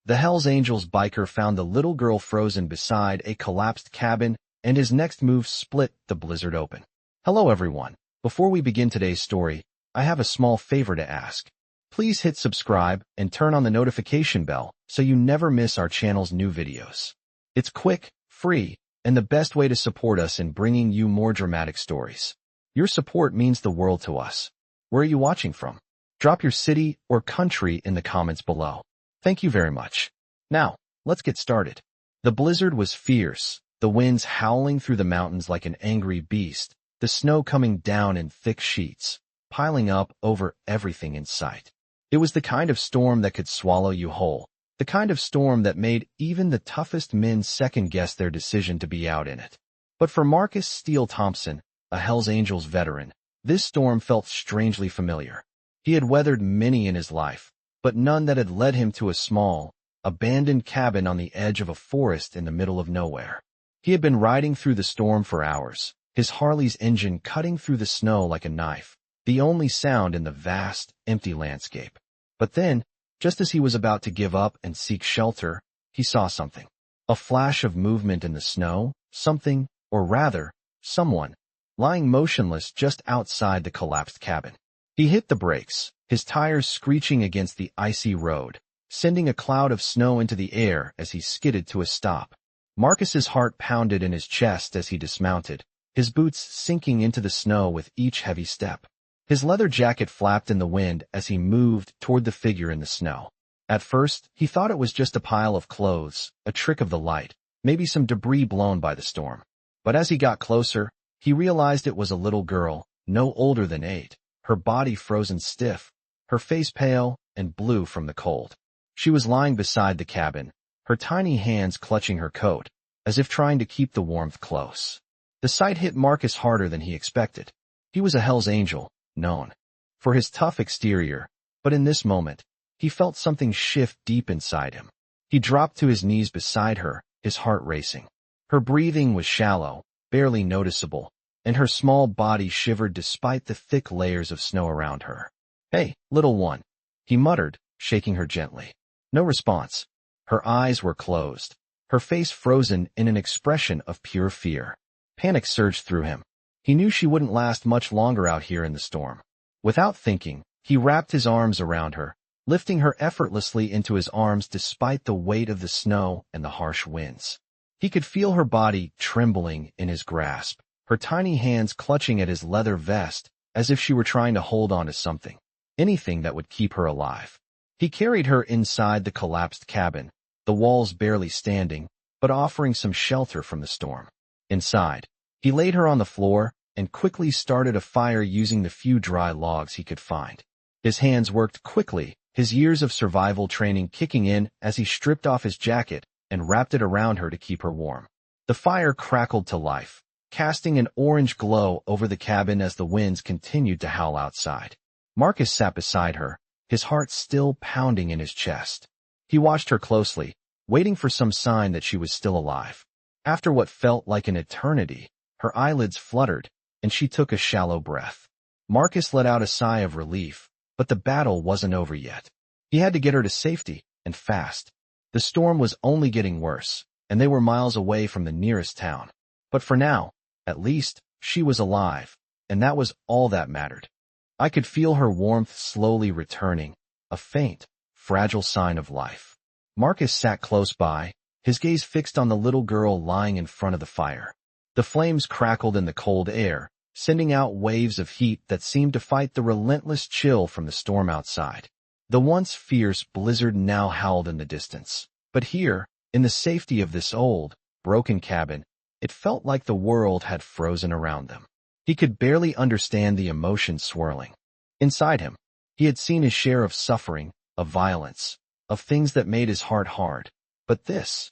The Hells Angels biker found the little girl frozen beside a collapsed cabin, and his next move split the blizzard open. Hello everyone. Before we begin today's story, I have a small favor to ask. Please hit subscribe and turn on the notification bell so you never miss our channel's new videos. It's quick, free, and the best way to support us in bringing you more dramatic stories. Your support means the world to us. Where are you watching from? Drop your city or country in the comments below. Thank you very much. Now, let's get started. The blizzard was fierce, the winds howling through the mountains like an angry beast, the snow coming down in thick sheets, piling up over everything in sight. It was the kind of storm that could swallow you whole, the kind of storm that made even the toughest men second-guess their decision to be out in it. But for Marcus Steele Thompson, a Hells Angels veteran, this storm felt strangely familiar. He had weathered many in his life, but none that had led him to a small, abandoned cabin on the edge of a forest in the middle of nowhere. He had been riding through the storm for hours, his Harley's engine cutting through the snow like a knife, the only sound in the vast, empty landscape. But then, just as he was about to give up and seek shelter, he saw something. A flash of movement in the snow, something, or rather, someone, lying motionless just outside the collapsed cabin. He hit the brakes, his tires screeching against the icy road, sending a cloud of snow into the air as he skidded to a stop. Marcus's heart pounded in his chest as he dismounted, his boots sinking into the snow with each heavy step. His leather jacket flapped in the wind as he moved toward the figure in the snow. At first, he thought it was just a pile of clothes, a trick of the light, maybe some debris blown by the storm. But as he got closer, he realized it was a little girl, no older than 8, her body frozen stiff, her face pale and blue from the cold. She was lying beside the cabin, her tiny hands clutching her coat, as if trying to keep the warmth close. The sight hit Marcus harder than he expected. He was a Hells Angel, known for his tough exterior, but in this moment, he felt something shift deep inside him. He dropped to his knees beside her, his heart racing. Her breathing was shallow, barely noticeable, and her small body shivered despite the thick layers of snow around her. "Hey, little one," he muttered, shaking her gently. No response. Her eyes were closed, her face frozen in an expression of pure fear. Panic surged through him. He knew she wouldn't last much longer out here in the storm. Without thinking, he wrapped his arms around her, lifting her effortlessly into his arms despite the weight of the snow and the harsh winds. He could feel her body trembling in his grasp, her tiny hands clutching at his leather vest as if she were trying to hold on to something, anything that would keep her alive. He carried her inside the collapsed cabin, the walls barely standing, but offering some shelter from the storm. Inside, he laid her on the floor and quickly started a fire using the few dry logs he could find. His hands worked quickly, his years of survival training kicking in as he stripped off his jacket and wrapped it around her to keep her warm. The fire crackled to life, casting an orange glow over the cabin as the winds continued to howl outside. Marcus sat beside her, his heart still pounding in his chest. He watched her closely, waiting for some sign that she was still alive. After what felt like an eternity, her eyelids fluttered, and she took a shallow breath. Marcus let out a sigh of relief, but the battle wasn't over yet. He had to get her to safety, and fast. The storm was only getting worse, and they were miles away from the nearest town. But for now, at least, she was alive, and that was all that mattered. I could feel her warmth slowly returning, a faint, fragile sign of life. Marcus sat close by, his gaze fixed on the little girl lying in front of the fire. The flames crackled in the cold air, sending out waves of heat that seemed to fight the relentless chill from the storm outside. The once fierce blizzard now howled in the distance. But here, in the safety of this old, broken cabin, it felt like the world had frozen around them. He could barely understand the emotions swirling. Inside him, he had seen his share of suffering, of violence, of things that made his heart hard. But this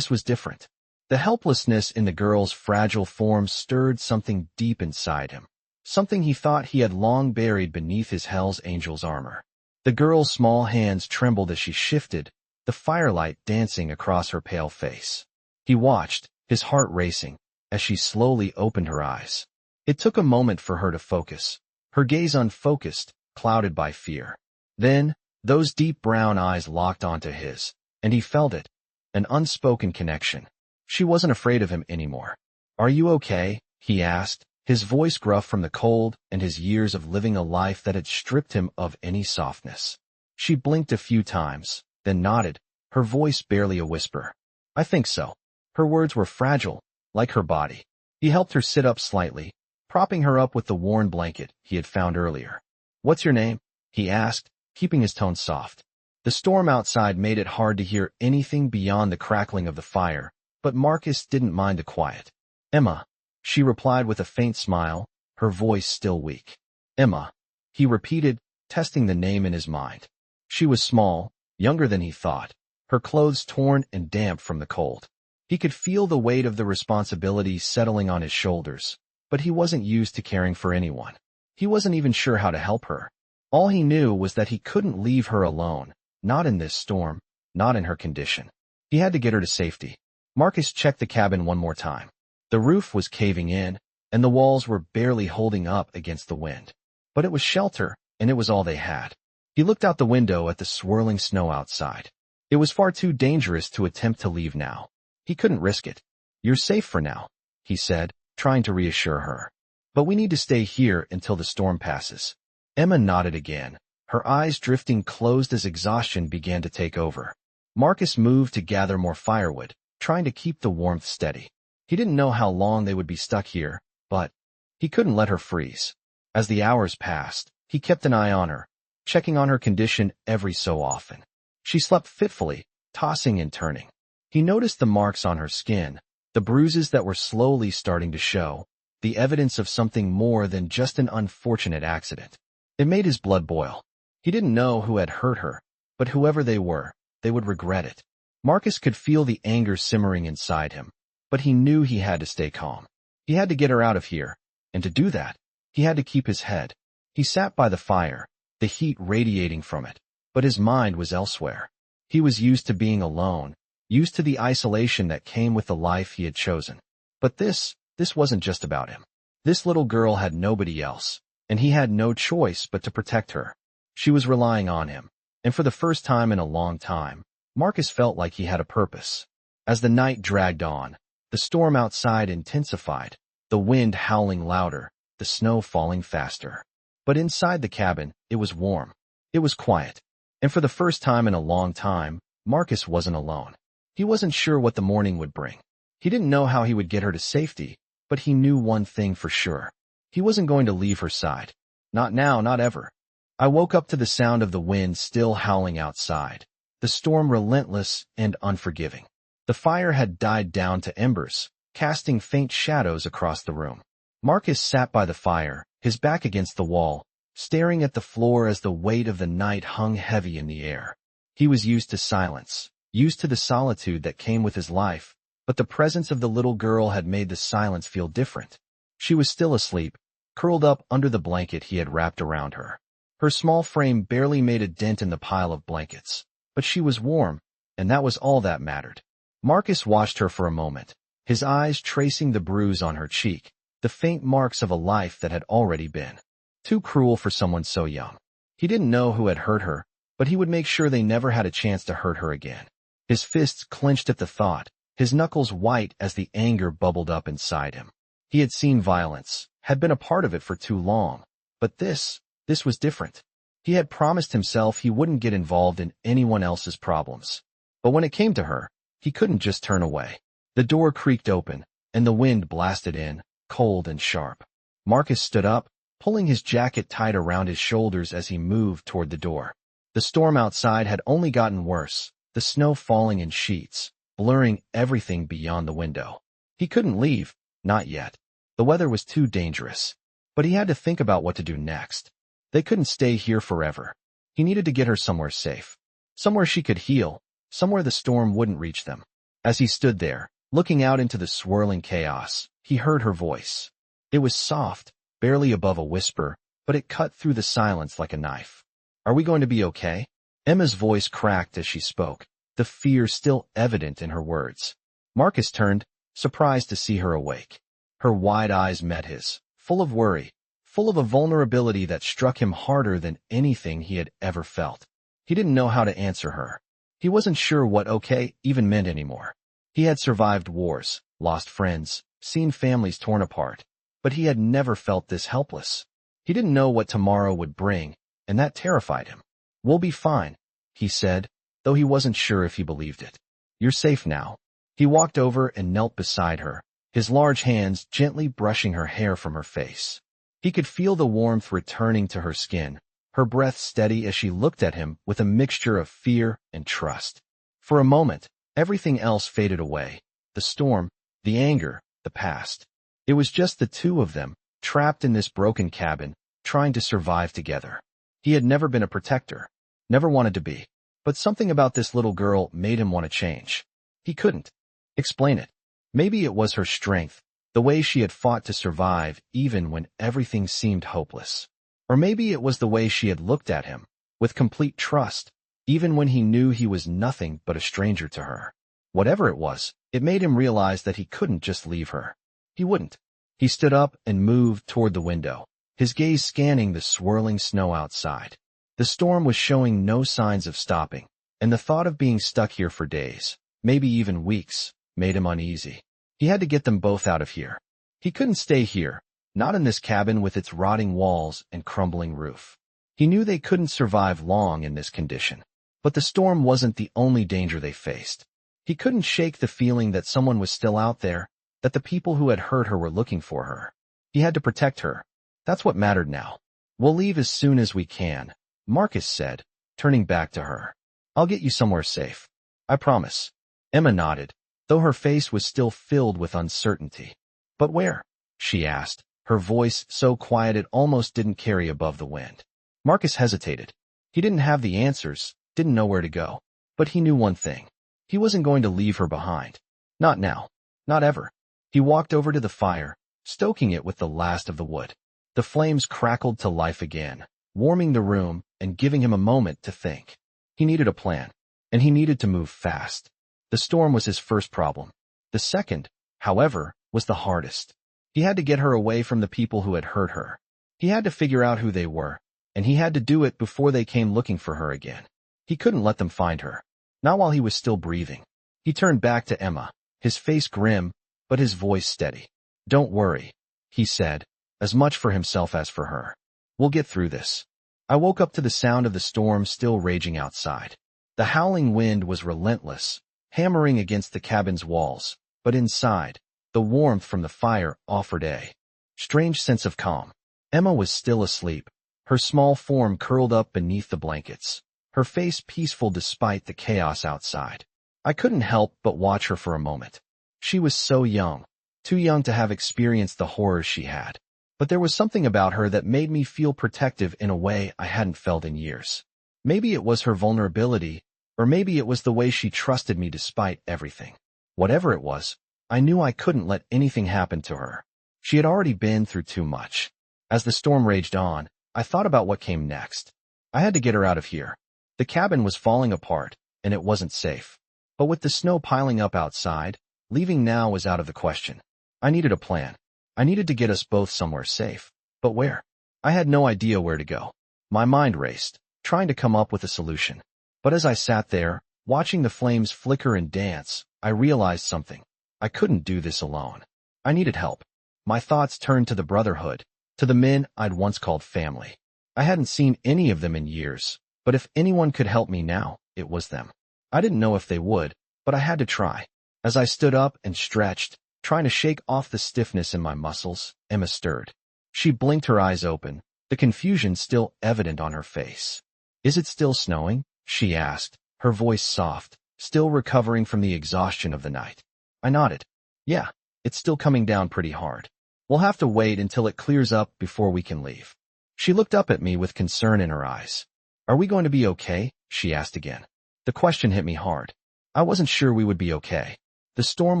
was different. The helplessness in the girl's fragile form stirred something deep inside him, something he thought he had long buried beneath his Hells Angels armor. The girl's small hands trembled as she shifted, the firelight dancing across her pale face. He watched, his heart racing, as she slowly opened her eyes. It took a moment for her to focus, her gaze unfocused, clouded by fear. Then, those deep brown eyes locked onto his, And he felt it. An unspoken connection. She wasn't afraid of him anymore. "Are you okay?" he asked, his voice gruff from the cold and his years of living a life that had stripped him of any softness. She blinked a few times, then nodded, her voice barely a whisper. "I think so." Her words were fragile, like her body. He helped her sit up slightly, propping her up with the worn blanket he had found earlier. "What's your name?" he asked, keeping his tone soft. The storm outside made it hard to hear anything beyond the crackling of the fire, but Marcus didn't mind the quiet. "Emma," she replied with a faint smile, her voice still weak. "Emma," he repeated, testing the name in his mind. She was small, younger than he thought, her clothes torn and damp from the cold. He could feel the weight of the responsibility settling on his shoulders, but he wasn't used to caring for anyone. He wasn't even sure how to help her. All he knew was that he couldn't leave her alone, not in this storm, not in her condition. He had to get her to safety. Marcus checked the cabin one more time. The roof was caving in, and the walls were barely holding up against the wind. But it was shelter, and it was all they had. He looked out the window at the swirling snow outside. It was far too dangerous to attempt to leave now. He couldn't risk it. "You're safe for now," he said, trying to reassure her. "But we need to stay here until the storm passes." Emma nodded again, her eyes drifting closed as exhaustion began to take over. Marcus moved to gather more firewood, trying to keep the warmth steady. He didn't know how long they would be stuck here, but he couldn't let her freeze. As the hours passed, he kept an eye on her, checking on her condition every so often. She slept fitfully, tossing and turning. He noticed the marks on her skin, the bruises that were slowly starting to show, the evidence of something more than just an unfortunate accident. It made his blood boil. He didn't know who had hurt her, but whoever they were, they would regret it. Marcus could feel the anger simmering inside him, but he knew he had to stay calm. He had to get her out of here, and to do that, he had to keep his head. He sat by the fire, the heat radiating from it, but his mind was elsewhere. He was used to being alone, used to the isolation that came with the life he had chosen. But this wasn't just about him. This little girl had nobody else, and he had no choice but to protect her. She was relying on him, and for the first time in a long time, Marcus felt like he had a purpose. As the night dragged on, the storm outside intensified, the wind howling louder, the snow falling faster. But inside the cabin, it was warm. It was quiet. And for the first time in a long time, Marcus wasn't alone. He wasn't sure what the morning would bring. He didn't know how he would get her to safety, but he knew one thing for sure. He wasn't going to leave her side. Not now, not ever. I woke up to the sound of the wind still howling outside, the storm relentless and unforgiving. The fire had died down to embers, casting faint shadows across the room. Marcus sat by the fire, his back against the wall, staring at the floor as the weight of the night hung heavy in the air. He was used to silence, used to the solitude that came with his life, but the presence of the little girl had made the silence feel different. She was still asleep, curled up under the blanket he had wrapped around her. Her small frame barely made a dent in the pile of blankets, but she was warm, and that was all that mattered. Marcus watched her for a moment, his eyes tracing the bruise on her cheek, the faint marks of a life that had already been. Too cruel for someone so young. He didn't know who had hurt her, but he would make sure they never had a chance to hurt her again. His fists clenched at the thought, his knuckles white as the anger bubbled up inside him. He had seen violence, had been a part of it for too long, but this was different. He had promised himself he wouldn't get involved in anyone else's problems. But when it came to her, he couldn't just turn away. The door creaked open, and the wind blasted in, cold and sharp. Marcus stood up, pulling his jacket tight around his shoulders as he moved toward the door. The storm outside had only gotten worse, the snow falling in sheets, blurring everything beyond the window. He couldn't leave, not yet. The weather was too dangerous. But he had to think about what to do next. They couldn't stay here forever. He needed to get her somewhere safe. Somewhere she could heal, somewhere the storm wouldn't reach them. As he stood there, looking out into the swirling chaos, he heard her voice. It was soft, barely above a whisper, but it cut through the silence like a knife. "Are we going to be okay?" Emma's voice cracked as she spoke, the fear still evident in her words. Marcus turned, surprised to see her awake. Her wide eyes met his, full of worry, full of a vulnerability that struck him harder than anything he had ever felt. He didn't know how to answer her. He wasn't sure what okay even meant anymore. He had survived wars, lost friends, seen families torn apart, but he had never felt this helpless. He didn't know what tomorrow would bring, and that terrified him. "We'll be fine," he said, though he wasn't sure if he believed it. "You're safe now." He walked over and knelt beside her, his large hands gently brushing her hair from her face. He could feel the warmth returning to her skin, her breath steady as she looked at him with a mixture of fear and trust. For a moment, everything else faded away. The storm, the anger, the past. It was just the two of them, trapped in this broken cabin, trying to survive together. He had never been a protector, never wanted to be, but something about this little girl made him want to change. He couldn't explain it. Maybe it was her strength, the way she had fought to survive even when everything seemed hopeless. Or maybe it was the way she had looked at him, with complete trust, even when he knew he was nothing but a stranger to her. Whatever it was, it made him realize that he couldn't just leave her. He wouldn't. He stood up and moved toward the window, his gaze scanning the swirling snow outside. The storm was showing no signs of stopping, and the thought of being stuck here for days, maybe even weeks, made him uneasy. He had to get them both out of here. He couldn't stay here, not in this cabin with its rotting walls and crumbling roof. He knew they couldn't survive long in this condition. But the storm wasn't the only danger they faced. He couldn't shake the feeling that someone was still out there, that the people who had hurt her were looking for her. He had to protect her. That's what mattered now. "We'll leave as soon as we can," Marcus said, turning back to her. "I'll get you somewhere safe. I promise." Emma nodded, though her face was still filled with uncertainty. "But where?" she asked, her voice so quiet it almost didn't carry above the wind. Marcus hesitated. He didn't have the answers, didn't know where to go. But he knew one thing. He wasn't going to leave her behind. Not now. Not ever. He walked over to the fire, stoking it with the last of the wood. The flames crackled to life again, warming the room and giving him a moment to think. He needed a plan, and he needed to move fast. The storm was his first problem. The second, however, was the hardest. He had to get her away from the people who had hurt her. He had to figure out who they were, and he had to do it before they came looking for her again. He couldn't let them find her, not while he was still breathing. He turned back to Emma, his face grim, but his voice steady. "Don't worry," he said, as much for himself as for her. "We'll get through this." I woke up to the sound of the storm still raging outside. The howling wind was relentless, hammering against the cabin's walls, but inside, the warmth from the fire offered a strange sense of calm. Emma was still asleep, her small form curled up beneath the blankets, her face peaceful despite the chaos outside. I couldn't help but watch her for a moment. She was so young, too young to have experienced the horrors she had. But there was something about her that made me feel protective in a way I hadn't felt in years. Maybe it was her vulnerability, or maybe it was the way she trusted me despite everything. Whatever it was, I knew I couldn't let anything happen to her. She had already been through too much. As the storm raged on, I thought about what came next. I had to get her out of here. The cabin was falling apart, and it wasn't safe. But with the snow piling up outside, leaving now was out of the question. I needed a plan. I needed to get us both somewhere safe. But where? I had no idea where to go. My mind raced, trying to come up with a solution. But as I sat there, watching the flames flicker and dance, I realized something. I couldn't do this alone. I needed help. My thoughts turned to the Brotherhood, to the men I'd once called family. I hadn't seen any of them in years, but if anyone could help me now, it was them. I didn't know if they would, but I had to try. As I stood up and stretched, trying to shake off the stiffness in my muscles, Emma stirred. She blinked her eyes open, the confusion still evident on her face. "Is it still snowing?" she asked, her voice soft, still recovering from the exhaustion of the night. I nodded. "Yeah, it's still coming down pretty hard. We'll have to wait until it clears up before we can leave." She looked up at me with concern in her eyes. "Are we going to be okay?" she asked again. The question hit me hard. I wasn't sure we would be okay. The storm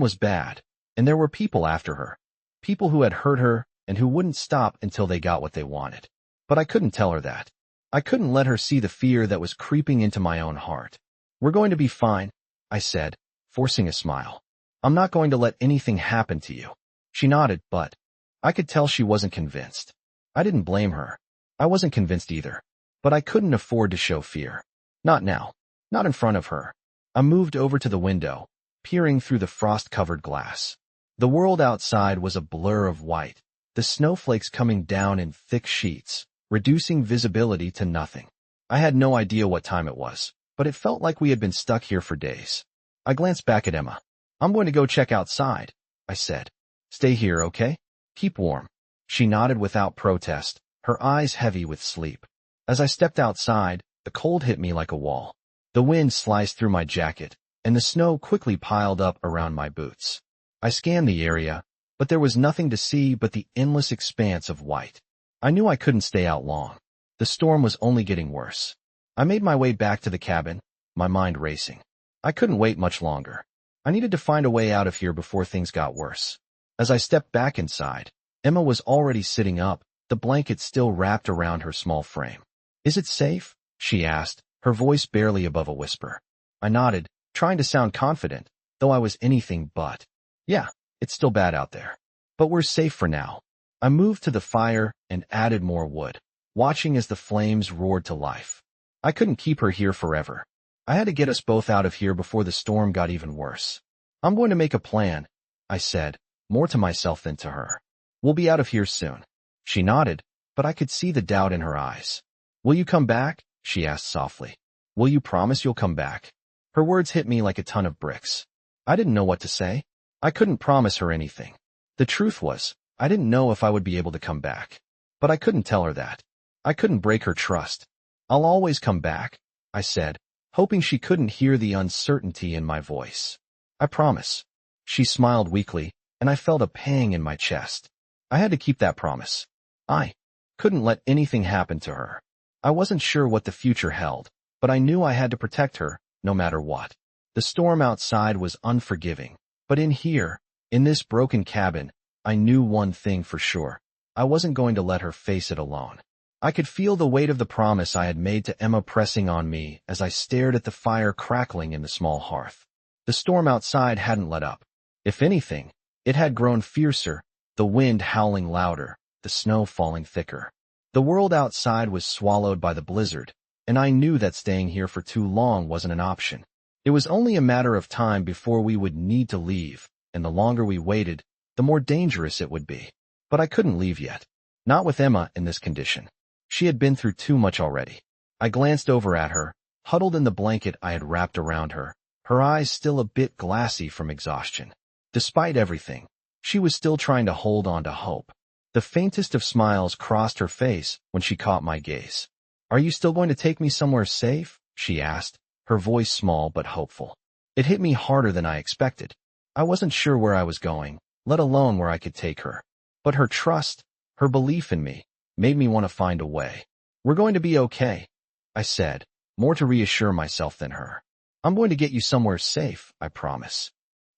was bad, and there were people after her. People who had hurt her and who wouldn't stop until they got what they wanted. But I couldn't tell her that. I couldn't let her see the fear that was creeping into my own heart. "We're going to be fine," I said, forcing a smile. "I'm not going to let anything happen to you." She nodded, but I could tell she wasn't convinced. I didn't blame her. I wasn't convinced either. But I couldn't afford to show fear. Not now. Not in front of her. I moved over to the window, peering through the frost-covered glass. The world outside was a blur of white, the snowflakes coming down in thick sheets, reducing visibility to nothing. I had no idea what time it was, but it felt like we had been stuck here for days. I glanced back at Emma. "I'm going to go check outside," I said. "Stay here, okay? Keep warm." She nodded without protest, her eyes heavy with sleep. As I stepped outside, the cold hit me like a wall. The wind sliced through my jacket, and the snow quickly piled up around my boots. I scanned the area, but there was nothing to see but the endless expanse of white. I knew I couldn't stay out long. The storm was only getting worse. I made my way back to the cabin, my mind racing. I couldn't wait much longer. I needed to find a way out of here before things got worse. As I stepped back inside, Emma was already sitting up, the blanket still wrapped around her small frame. "Is it safe?" she asked, her voice barely above a whisper. I nodded, trying to sound confident, though I was anything but. "Yeah, it's still bad out there. But we're safe for now." I moved to the fire and added more wood, watching as the flames roared to life. I couldn't keep her here forever. I had to get us both out of here before the storm got even worse. "I'm going to make a plan," I said, more to myself than to her. "We'll be out of here soon." She nodded, but I could see the doubt in her eyes. "Will you come back?" she asked softly. "Will you promise you'll come back?" Her words hit me like a ton of bricks. I didn't know what to say. I couldn't promise her anything. The truth was, I didn't know if I would be able to come back. But I couldn't tell her that. I couldn't break her trust. "I'll always come back," I said, hoping she couldn't hear the uncertainty in my voice. "I promise." She smiled weakly, and I felt a pang in my chest. I had to keep that promise. I couldn't let anything happen to her. I wasn't sure what the future held, but I knew I had to protect her, no matter what. The storm outside was unforgiving, but in here, in this broken cabin, I knew one thing for sure. I wasn't going to let her face it alone. I could feel the weight of the promise I had made to Emma pressing on me as I stared at the fire crackling in the small hearth. The storm outside hadn't let up. If anything, it had grown fiercer, the wind howling louder, the snow falling thicker. The world outside was swallowed by the blizzard, and I knew that staying here for too long wasn't an option. It was only a matter of time before we would need to leave, and the longer we waited, the more dangerous it would be. But I couldn't leave yet. Not with Emma in this condition. She had been through too much already. I glanced over at her, huddled in the blanket I had wrapped around her, her eyes still a bit glassy from exhaustion. Despite everything, she was still trying to hold on to hope. The faintest of smiles crossed her face when she caught my gaze. "Are you still going to take me somewhere safe?" she asked, her voice small but hopeful. It hit me harder than I expected. I wasn't sure where I was going, let alone where I could take her. But her trust, her belief in me, made me want to find a way. "We're going to be okay," I said, more to reassure myself than her. "I'm going to get you somewhere safe, I promise."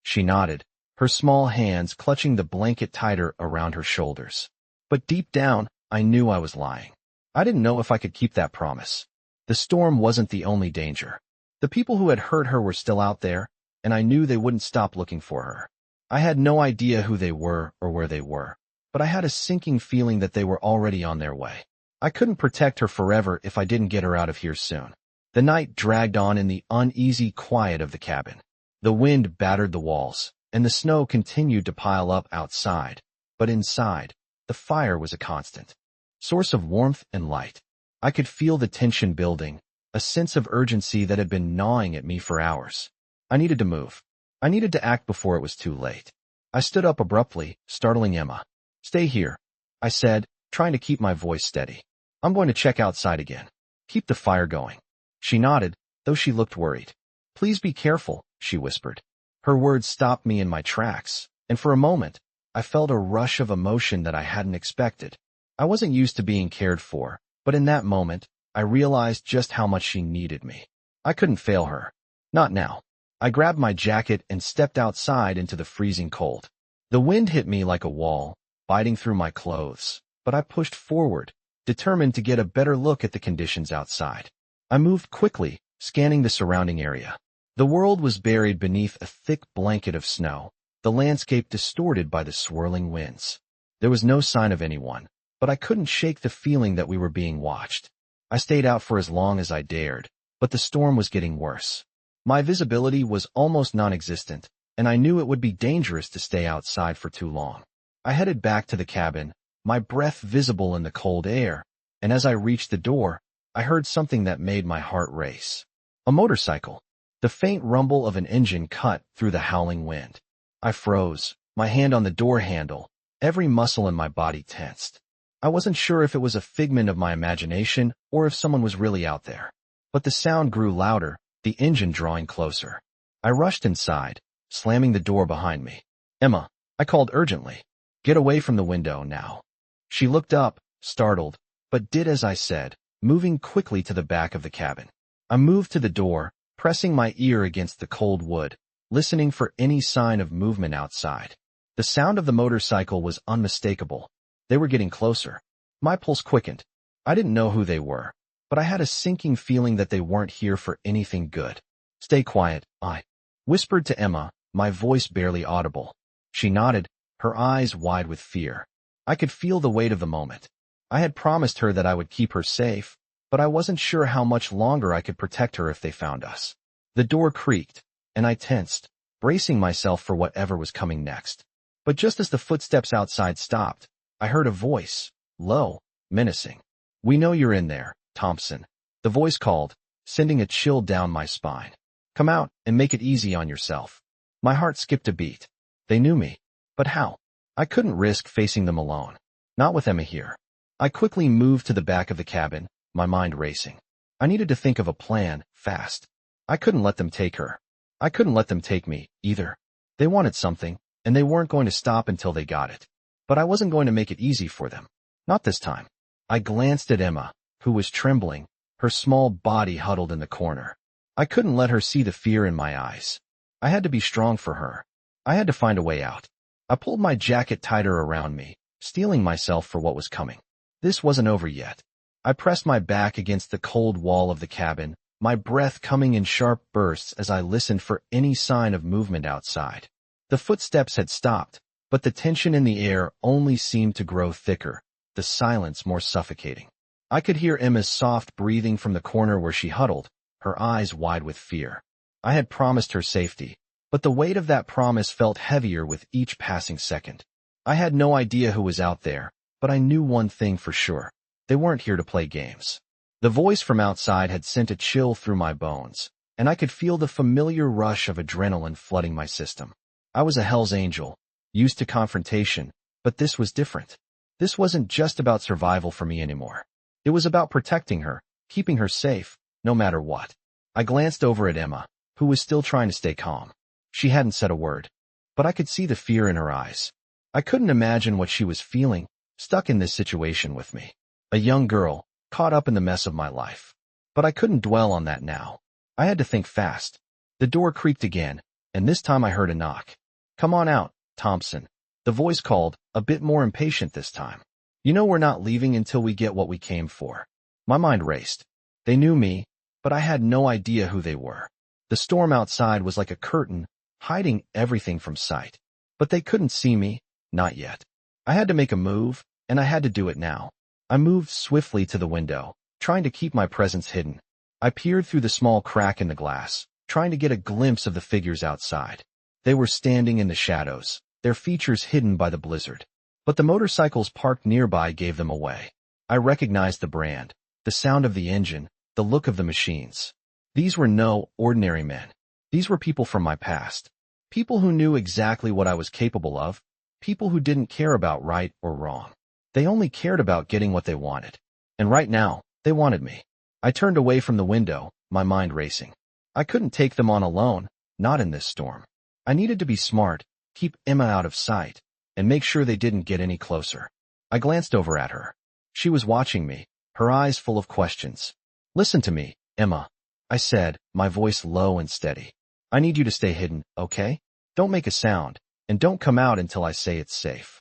She nodded, her small hands clutching the blanket tighter around her shoulders. But deep down, I knew I was lying. I didn't know if I could keep that promise. The storm wasn't the only danger. The people who had hurt her were still out there, and I knew they wouldn't stop looking for her. I had no idea who they were or where they were, but I had a sinking feeling that they were already on their way. I couldn't protect her forever if I didn't get her out of here soon. The night dragged on in the uneasy quiet of the cabin. The wind battered the walls, and the snow continued to pile up outside. But inside, the fire was a constant source of warmth and light. I could feel the tension building, a sense of urgency that had been gnawing at me for hours. I needed to move. I needed to act before it was too late. I stood up abruptly, startling Emma. "Stay here," I said, trying to keep my voice steady. "I'm going to check outside again. Keep the fire going." She nodded, though she looked worried. "Please be careful," she whispered. Her words stopped me in my tracks, and for a moment, I felt a rush of emotion that I hadn't expected. I wasn't used to being cared for, but in that moment, I realized just how much she needed me. I couldn't fail her. Not now. I grabbed my jacket and stepped outside into the freezing cold. The wind hit me like a wall, biting through my clothes, but I pushed forward, determined to get a better look at the conditions outside. I moved quickly, scanning the surrounding area. The world was buried beneath a thick blanket of snow, the landscape distorted by the swirling winds. There was no sign of anyone, but I couldn't shake the feeling that we were being watched. I stayed out for as long as I dared, but the storm was getting worse. My visibility was almost non-existent, and I knew it would be dangerous to stay outside for too long. I headed back to the cabin, my breath visible in the cold air, and as I reached the door, I heard something that made my heart race. A motorcycle. The faint rumble of an engine cut through the howling wind. I froze, my hand on the door handle, every muscle in my body tensed. I wasn't sure if it was a figment of my imagination or if someone was really out there. But the sound grew louder, the engine drawing closer. I rushed inside, slamming the door behind me. "Emma," I called urgently. "Get away from the window now." She looked up, startled, but did as I said, moving quickly to the back of the cabin. I moved to the door, pressing my ear against the cold wood, listening for any sign of movement outside. The sound of the motorcycle was unmistakable. They were getting closer. My pulse quickened. I didn't know who they were, but I had a sinking feeling that they weren't here for anything good. "Stay quiet," I whispered to Emma, my voice barely audible. She nodded, her eyes wide with fear. I could feel the weight of the moment. I had promised her that I would keep her safe, but I wasn't sure how much longer I could protect her if they found us. The door creaked, and I tensed, bracing myself for whatever was coming next. But just as the footsteps outside stopped, I heard a voice, low, menacing. "We know you're in there, Thompson." The voice called, sending a chill down my spine. "Come out and make it easy on yourself." My heart skipped a beat. They knew me. But how? I couldn't risk facing them alone. Not with Emma here. I quickly moved to the back of the cabin, my mind racing. I needed to think of a plan, fast. I couldn't let them take her. I couldn't let them take me, either. They wanted something, and they weren't going to stop until they got it. But I wasn't going to make it easy for them. Not this time. I glanced at Emma, who was trembling, her small body huddled in the corner. I couldn't let her see the fear in my eyes. I had to be strong for her. I had to find a way out. I pulled my jacket tighter around me, steeling myself for what was coming. This wasn't over yet. I pressed my back against the cold wall of the cabin, my breath coming in sharp bursts as I listened for any sign of movement outside. The footsteps had stopped, but the tension in the air only seemed to grow thicker, the silence more suffocating. I could hear Emma's soft breathing from the corner where she huddled, her eyes wide with fear. I had promised her safety, but the weight of that promise felt heavier with each passing second. I had no idea who was out there, but I knew one thing for sure. They weren't here to play games. The voice from outside had sent a chill through my bones, and I could feel the familiar rush of adrenaline flooding my system. I was a Hell's Angel, used to confrontation, but this was different. This wasn't just about survival for me anymore. It was about protecting her, keeping her safe, no matter what. I glanced over at Emma, who was still trying to stay calm. She hadn't said a word, but I could see the fear in her eyes. I couldn't imagine what she was feeling, stuck in this situation with me. A young girl, caught up in the mess of my life. But I couldn't dwell on that now. I had to think fast. The door creaked again, and this time I heard a knock. "Come on out, Thompson." The voice called, a bit more impatient this time. "You know we're not leaving until we get what we came for." My mind raced. They knew me, but I had no idea who they were. The storm outside was like a curtain, hiding everything from sight. But they couldn't see me, not yet. I had to make a move, and I had to do it now. I moved swiftly to the window, trying to keep my presence hidden. I peered through the small crack in the glass, trying to get a glimpse of the figures outside. They were standing in the shadows, their features hidden by the blizzard. But the motorcycles parked nearby gave them away. I recognized the brand, the sound of the engine, the look of the machines. These were no ordinary men. These were people from my past. People who knew exactly what I was capable of. People who didn't care about right or wrong. They only cared about getting what they wanted. And right now, they wanted me. I turned away from the window, my mind racing. I couldn't take them on alone, not in this storm. I needed to be smart, keep Emma out of sight, and make sure they didn't get any closer. I glanced over at her. She was watching me, her eyes full of questions. "Listen to me, Emma," I said, my voice low and steady. "I need you to stay hidden, okay? Don't make a sound, and don't come out until I say it's safe."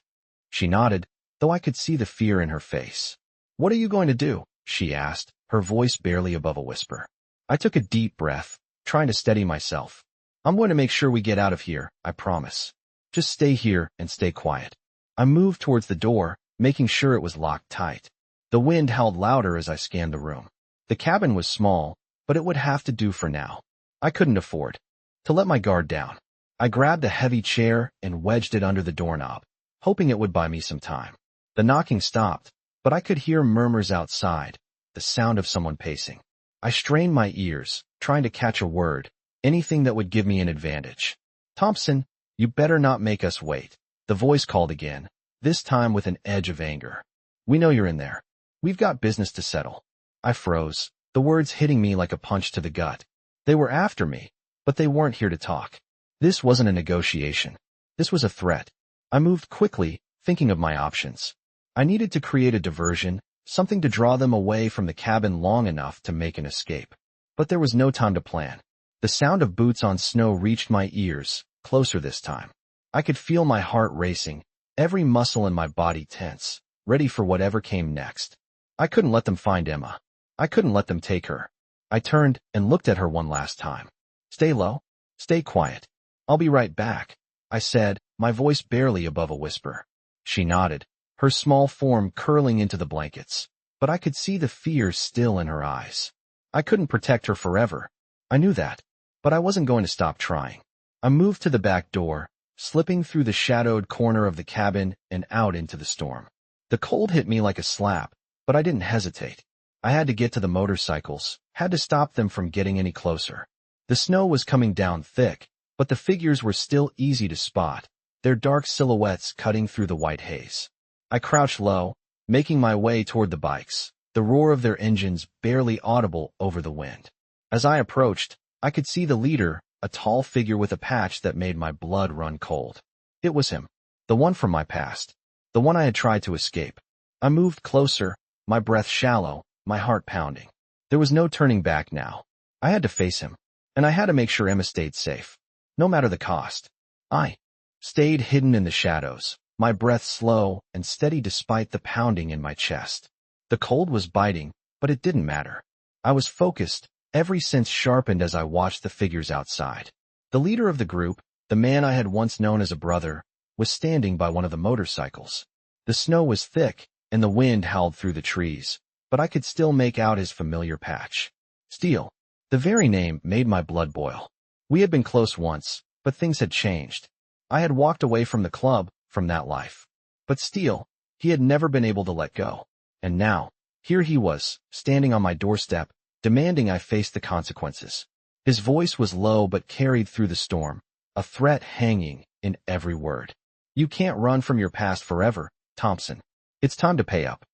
She nodded, though I could see the fear in her face. "What are you going to do?" she asked, her voice barely above a whisper. I took a deep breath, trying to steady myself. "I'm going to make sure we get out of here, I promise. Just stay here and stay quiet." I moved towards the door, making sure it was locked tight. The wind howled louder as I scanned the room. The cabin was small, but it would have to do for now. I couldn't afford to let my guard down. I grabbed a heavy chair and wedged it under the doorknob, hoping it would buy me some time. The knocking stopped, but I could hear murmurs outside, the sound of someone pacing. I strained my ears, trying to catch a word, anything that would give me an advantage. "Thompson, you better not make us wait," the voice called again, this time with an edge of anger. "We know you're in there. We've got business to settle." I froze, the words hitting me like a punch to the gut. They were after me, but they weren't here to talk. This wasn't a negotiation. This was a threat. I moved quickly, thinking of my options. I needed to create a diversion, something to draw them away from the cabin long enough to make an escape. But there was no time to plan. The sound of boots on snow reached my ears, closer this time. I could feel my heart racing, every muscle in my body tense, ready for whatever came next. I couldn't let them find Emma. I couldn't let them take her. I turned and looked at her one last time. "Stay low. Stay quiet. I'll be right back," I said, my voice barely above a whisper. She nodded, her small form curling into the blankets, but I could see the fear still in her eyes. I couldn't protect her forever. I knew that, but I wasn't going to stop trying. I moved to the back door, slipping through the shadowed corner of the cabin and out into the storm. The cold hit me like a slap, but I didn't hesitate. I had to get to the motorcycles, had to stop them from getting any closer. The snow was coming down thick, but the figures were still easy to spot, their dark silhouettes cutting through the white haze. I crouched low, making my way toward the bikes, the roar of their engines barely audible over the wind. As I approached, I could see the leader, a tall figure with a patch that made my blood run cold. It was him, the one from my past, the one I had tried to escape. I moved closer, my breath shallow, my heart pounding. There was no turning back now. I had to face him, and I had to make sure Emma stayed safe, no matter the cost. I stayed hidden in the shadows, my breath slow and steady despite the pounding in my chest. The cold was biting, but it didn't matter. I was focused, every sense sharpened as I watched the figures outside. The leader of the group, the man I had once known as a brother, was standing by one of the motorcycles. The snow was thick, and the wind howled through the trees, but I could still make out his familiar patch. Steele. The very name made my blood boil. We had been close once, but things had changed. I had walked away from the club, from that life. But Steele, he had never been able to let go. And now, here he was, standing on my doorstep, demanding I face the consequences. His voice was low but carried through the storm, a threat hanging in every word. "You can't run from your past forever, Thompson. It's time to pay up."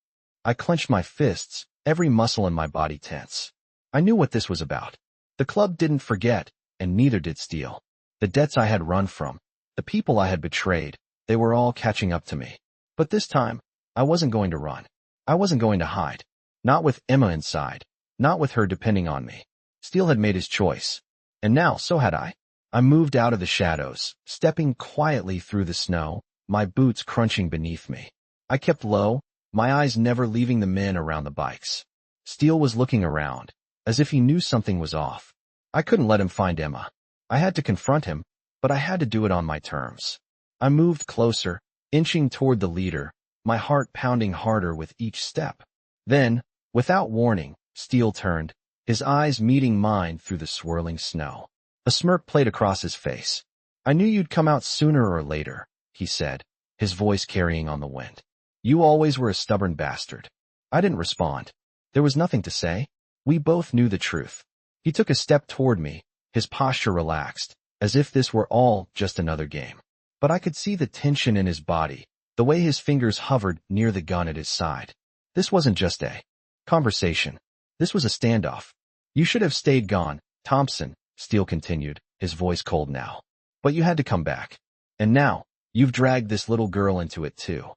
I clenched my fists, every muscle in my body tense. I knew what this was about. The club didn't forget, and neither did Steele. The debts I had run from, the people I had betrayed, they were all catching up to me. But this time, I wasn't going to run. I wasn't going to hide. Not with Emma inside. Not with her depending on me. Steele had made his choice. And now, so had I. I moved out of the shadows, stepping quietly through the snow, my boots crunching beneath me. I kept low, my eyes never leaving the men around the bikes. Steele was looking around, as if he knew something was off. I couldn't let him find Emma. I had to confront him, but I had to do it on my terms. I moved closer, inching toward the leader, my heart pounding harder with each step. Then, without warning, Steele turned, his eyes meeting mine through the swirling snow. A smirk played across his face. "I knew you'd come out sooner or later," he said, his voice carrying on the wind. "You always were a stubborn bastard." I didn't respond. There was nothing to say. We both knew the truth. He took a step toward me, his posture relaxed, as if this were all just another game. But I could see the tension in his body, the way his fingers hovered near the gun at his side. This wasn't just a conversation. This was a standoff. "You should have stayed gone, Thompson," Steele continued, his voice cold now. "But you had to come back. And now, you've dragged this little girl into it too."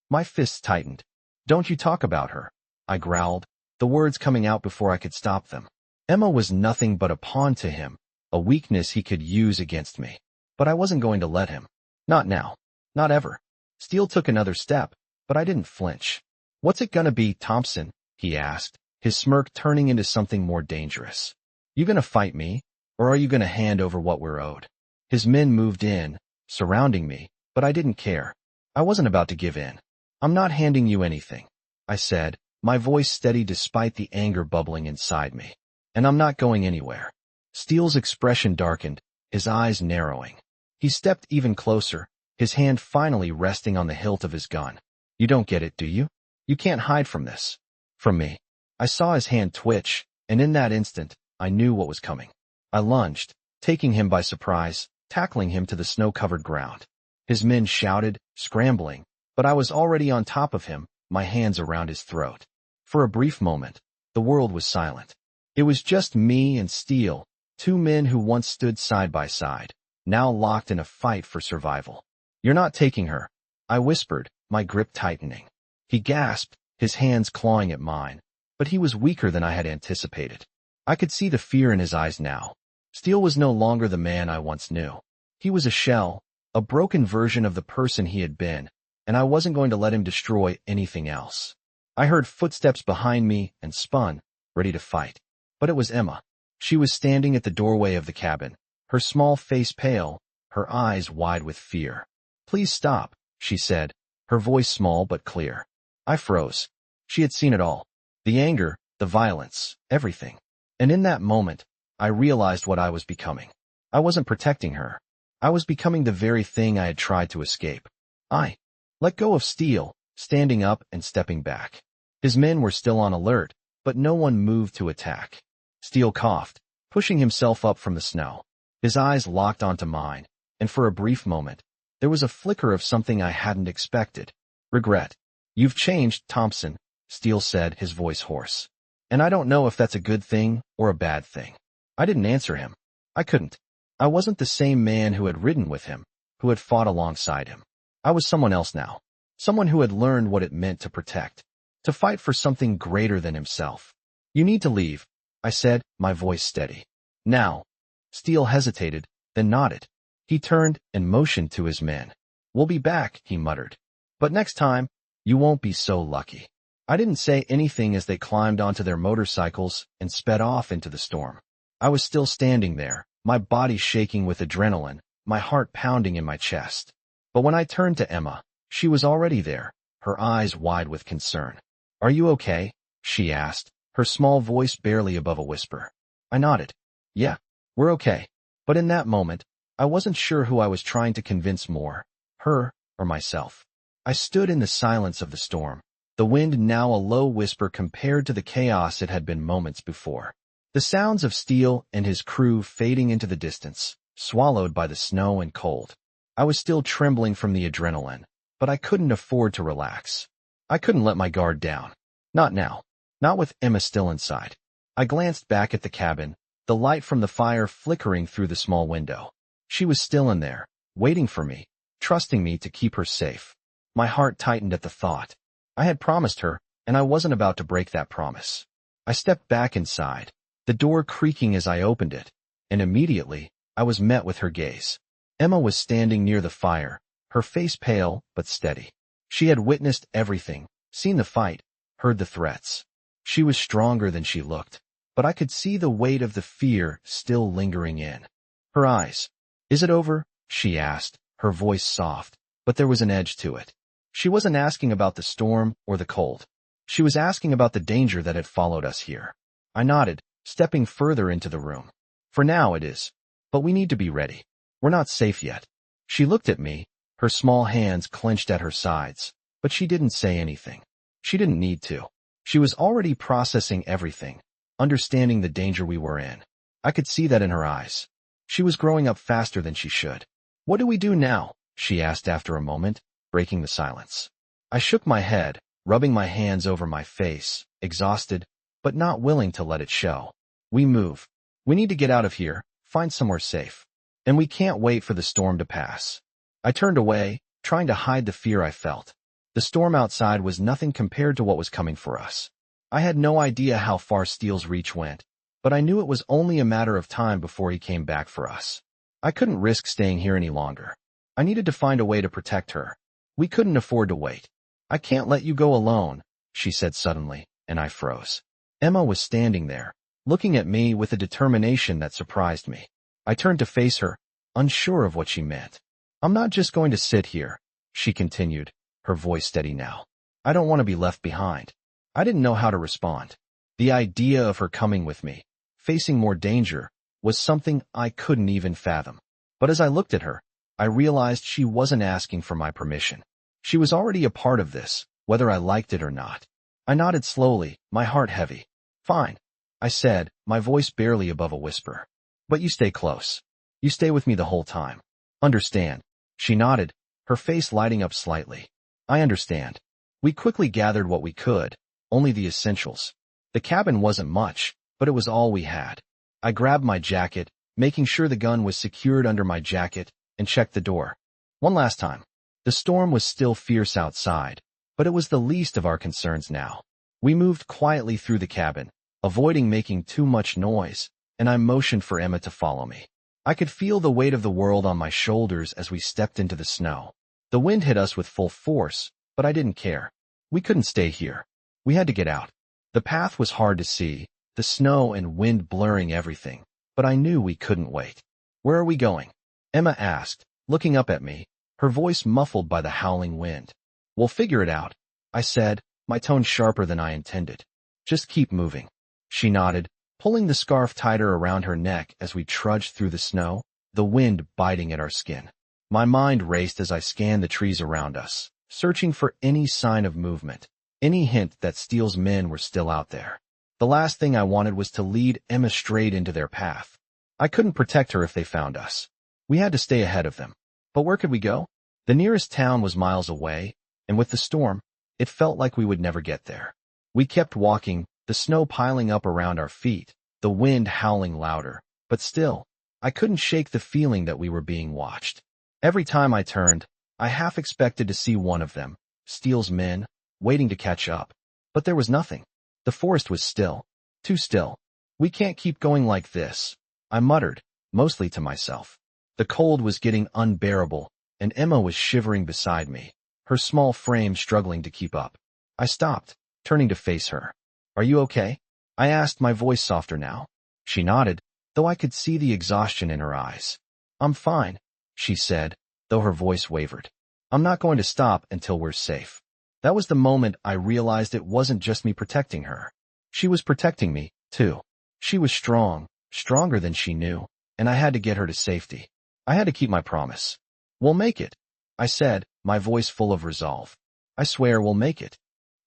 My fists tightened. "Don't you talk about her," I growled, the words coming out before I could stop them. Emma was nothing but a pawn to him, a weakness he could use against me. But I wasn't going to let him. Not now. Not ever. Steele took another step, but I didn't flinch. "What's it gonna be, Thompson?" he asked, his smirk turning into something more dangerous. "You gonna fight me, or are you gonna hand over what we're owed?" His men moved in, surrounding me, but I didn't care. I wasn't about to give in. "I'm not handing you anything," I said, my voice steady despite the anger bubbling inside me. "And I'm not going anywhere." Steele's expression darkened, his eyes narrowing. He stepped even closer, his hand finally resting on the hilt of his gun. You don't get it, do you? You can't hide from this. From me. I saw his hand twitch, and in that instant, I knew what was coming. I lunged, taking him by surprise, tackling him to the snow-covered ground. His men shouted, scrambling, but I was already on top of him, my hands around his throat. For a brief moment, the world was silent. It was just me and Steele, two men who once stood side by side, now locked in a fight for survival. You're not taking her, I whispered, my grip tightening. He gasped, his hands clawing at mine, but he was weaker than I had anticipated. I could see the fear in his eyes now. Steele was no longer the man I once knew. He was a shell, a broken version of the person he had been, and I wasn't going to let him destroy anything else. I heard footsteps behind me and spun, ready to fight. But it was Emma. She was standing at the doorway of the cabin, her small face pale, her eyes wide with fear. Please stop, she said, her voice small but clear. I froze. She had seen it all. The anger, the violence, everything. And in that moment, I realized what I was becoming. I wasn't protecting her. I was becoming the very thing I had tried to escape. I let go of Steele, standing up and stepping back. His men were still on alert, but no one moved to attack. Steele coughed, pushing himself up from the snow. His eyes locked onto mine, and for a brief moment, there was a flicker of something I hadn't expected. Regret. You've changed, Thompson, Steele said, his voice hoarse. And I don't know if that's a good thing or a bad thing. I didn't answer him. I couldn't. I wasn't the same man who had ridden with him, who had fought alongside him. I was someone else now. Someone who had learned what it meant to protect, to fight for something greater than himself. You need to leave, I said, my voice steady. Now. Steele hesitated, then nodded. He turned and motioned to his men. We'll be back, he muttered. But next time, you won't be so lucky. I didn't say anything as they climbed onto their motorcycles and sped off into the storm. I was still standing there, my body shaking with adrenaline, my heart pounding in my chest. But when I turned to Emma, she was already there, her eyes wide with concern. Are you okay? She asked, her small voice barely above a whisper. I nodded. Yeah, we're okay. But in that moment, I wasn't sure who I was trying to convince more, her or myself. I stood in the silence of the storm, the wind now a low whisper compared to the chaos it had been moments before. The sounds of Steele and his crew fading into the distance, swallowed by the snow and cold. I was still trembling from the adrenaline, but I couldn't afford to relax. I couldn't let my guard down. Not now. Not with Emma still inside. I glanced back at the cabin, the light from the fire flickering through the small window. She was still in there, waiting for me, trusting me to keep her safe. My heart tightened at the thought. I had promised her, and I wasn't about to break that promise. I stepped back inside, the door creaking as I opened it, and immediately, I was met with her gaze. Emma was standing near the fire, her face pale but steady. She had witnessed everything, seen the fight, heard the threats. She was stronger than she looked, but I could see the weight of the fear still lingering in her eyes. Is it over? She asked, her voice soft, but there was an edge to it. She wasn't asking about the storm or the cold. She was asking about the danger that had followed us here. I nodded, stepping further into the room. For now it is. But we need to be ready. We're not safe yet. She looked at me, her small hands clenched at her sides, but she didn't say anything. She didn't need to. She was already processing everything, understanding the danger we were in. I could see that in her eyes. She was growing up faster than she should. What do we do now? She asked after a moment, breaking the silence. I shook my head, rubbing my hands over my face, exhausted, but not willing to let it show. We move. We need to get out of here, find somewhere safe. And we can't wait for the storm to pass. I turned away, trying to hide the fear I felt. The storm outside was nothing compared to what was coming for us. I had no idea how far Steele's reach went, but I knew it was only a matter of time before he came back for us. I couldn't risk staying here any longer. I needed to find a way to protect her. We couldn't afford to wait. I can't let you go alone, she said suddenly, and I froze. Emma was standing there, looking at me with a determination that surprised me. I turned to face her, unsure of what she meant. I'm not just going to sit here, she continued, her voice steady now. I don't want to be left behind. I didn't know how to respond. The idea of her coming with me, facing more danger, was something I couldn't even fathom. But as I looked at her, I realized she wasn't asking for my permission. She was already a part of this, whether I liked it or not. I nodded slowly, my heart heavy. "Fine," I said, my voice barely above a whisper. "But you stay close. You stay with me the whole time. Understand?" She nodded, her face lighting up slightly. "I understand." We quickly gathered what we could, only the essentials. The cabin wasn't much, but it was all we had. I grabbed my jacket, making sure the gun was secured under my jacket, and checked the door. One last time. The storm was still fierce outside, but it was the least of our concerns now. We moved quietly through the cabin, avoiding making too much noise, and I motioned for Emma to follow me. I could feel the weight of the world on my shoulders as we stepped into the snow. The wind hit us with full force, but I didn't care. We couldn't stay here. We had to get out. The path was hard to see, the snow and wind blurring everything, but I knew we couldn't wait. "Where are we going?" Emma asked, looking up at me, her voice muffled by the howling wind. "We'll figure it out," I said, my tone sharper than I intended. "Just keep moving." She nodded, pulling the scarf tighter around her neck as we trudged through the snow, the wind biting at our skin. My mind raced as I scanned the trees around us, searching for any sign of movement, any hint that Steele's men were still out there. The last thing I wanted was to lead Emma straight into their path. I couldn't protect her if they found us. We had to stay ahead of them. But where could we go? The nearest town was miles away, and with the storm, it felt like we would never get there. We kept walking, the snow piling up around our feet, the wind howling louder, but still, I couldn't shake the feeling that we were being watched. Every time I turned, I half expected to see one of them, Steele's men, waiting to catch up. But there was nothing. The forest was still. Too still. "We can't keep going like this," I muttered, mostly to myself. The cold was getting unbearable, and Emma was shivering beside me, her small frame struggling to keep up. I stopped, turning to face her. "Are you okay?" I asked, my voice softer now. She nodded, though I could see the exhaustion in her eyes. "I'm fine," she said, though her voice wavered. "I'm not going to stop until we're safe." That was the moment I realized it wasn't just me protecting her. She was protecting me, too. She was strong, stronger than she knew, and I had to get her to safety. I had to keep my promise. "We'll make it," I said, my voice full of resolve. "I swear we'll make it."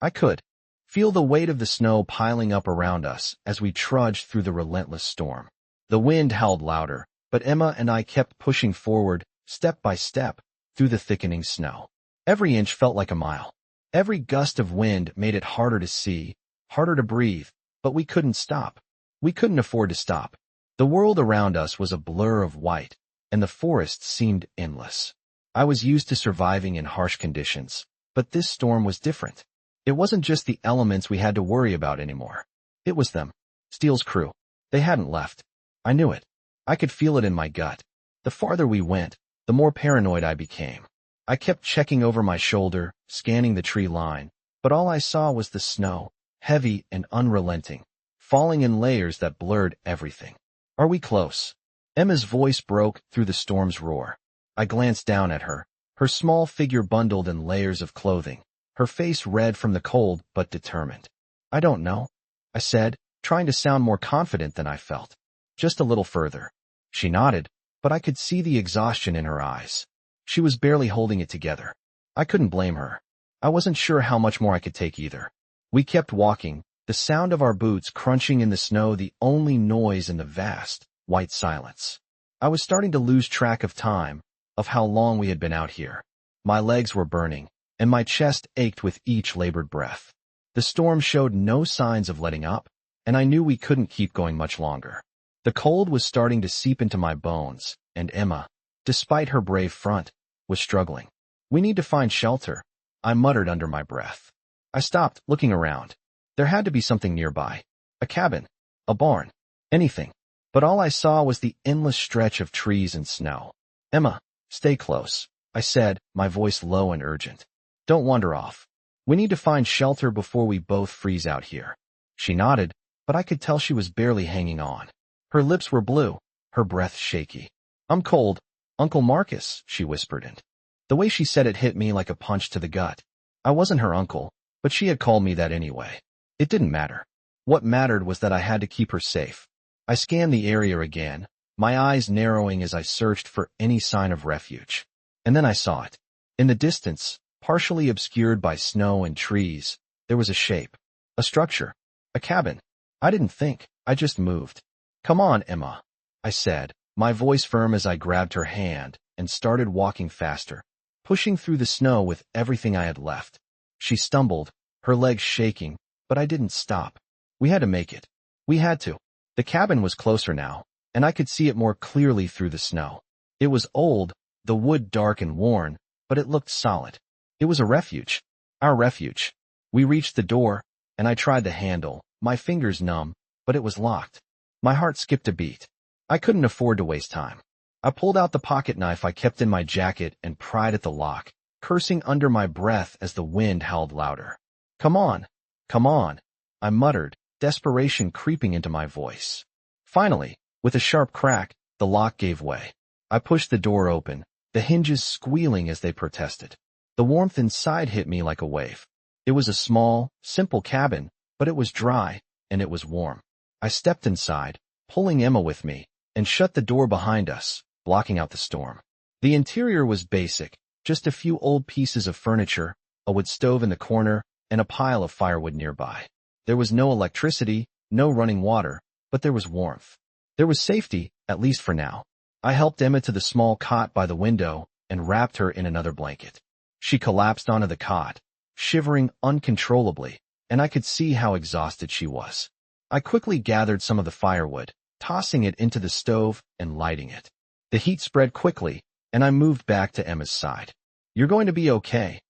I could feel the weight of the snow piling up around us as we trudged through the relentless storm. The wind howled louder, but Emma and I kept pushing forward, step by step, through the thickening snow. Every inch felt like a mile. Every gust of wind made it harder to see, harder to breathe, but we couldn't stop. We couldn't afford to stop. The world around us was a blur of white, and the forest seemed endless. I was used to surviving in harsh conditions, but this storm was different. It wasn't just the elements we had to worry about anymore. It was them, Steele's crew. They hadn't left. I knew it. I could feel it in my gut. The farther we went, the more paranoid I became. I kept checking over my shoulder, scanning the tree line, but all I saw was the snow, heavy and unrelenting, falling in layers that blurred everything. "Are we close?" Emma's voice broke through the storm's roar. I glanced down at her, her small figure bundled in layers of clothing, her face red from the cold but determined. "I don't know," I said, trying to sound more confident than I felt. "Just a little further." She nodded, but I could see the exhaustion in her eyes. She was barely holding it together. I couldn't blame her. I wasn't sure how much more I could take either. We kept walking, the sound of our boots crunching in the snow the only noise in the vast, white silence. I was starting to lose track of time, of how long we had been out here. My legs were burning, and my chest ached with each labored breath. The storm showed no signs of letting up, and I knew we couldn't keep going much longer. The cold was starting to seep into my bones, and Emma, despite her brave front, was struggling. "We need to find shelter," I muttered under my breath. I stopped, looking around. There had to be something nearby. A cabin, a barn, anything. But all I saw was the endless stretch of trees and snow. "Emma, stay close," I said, my voice low and urgent. "Don't wander off. We need to find shelter before we both freeze out here." She nodded, but I could tell she was barely hanging on. Her lips were blue, her breath shaky. "I'm cold, Uncle Marcus," she whispered, and the way she said it hit me like a punch to the gut. I wasn't her uncle, but she had called me that anyway. It didn't matter. What mattered was that I had to keep her safe. I scanned the area again, my eyes narrowing as I searched for any sign of refuge. And then I saw it. In the distance, partially obscured by snow and trees, there was a shape. A structure. A cabin. I didn't think, I just moved. "Come on, Emma," I said, my voice firm as I grabbed her hand and started walking faster, pushing through the snow with everything I had left. She stumbled, her legs shaking, but I didn't stop. We had to make it. We had to. The cabin was closer now, and I could see it more clearly through the snow. It was old, the wood dark and worn, but it looked solid. It was a refuge. Our refuge. We reached the door, and I tried the handle, my fingers numb, but it was locked. My heart skipped a beat. I couldn't afford to waste time. I pulled out the pocket knife I kept in my jacket and pried at the lock, cursing under my breath as the wind howled louder. "Come on, come on," I muttered, desperation creeping into my voice. Finally, with a sharp crack, the lock gave way. I pushed the door open, the hinges squealing as they protested. The warmth inside hit me like a wave. It was a small, simple cabin, but it was dry, and it was warm. I stepped inside, pulling Emma with me, and shut the door behind us, blocking out the storm. The interior was basic, just a few old pieces of furniture, a wood stove in the corner, and a pile of firewood nearby. There was no electricity, no running water, but there was warmth. There was safety, at least for now. I helped Emma to the small cot by the window and wrapped her in another blanket. She collapsed onto the cot, shivering uncontrollably, and I could see how exhausted she was. I quickly gathered some of the firewood, tossing it into the stove and lighting it. The heat spread quickly, and I moved back to Emma's side. "You're going to be okay,"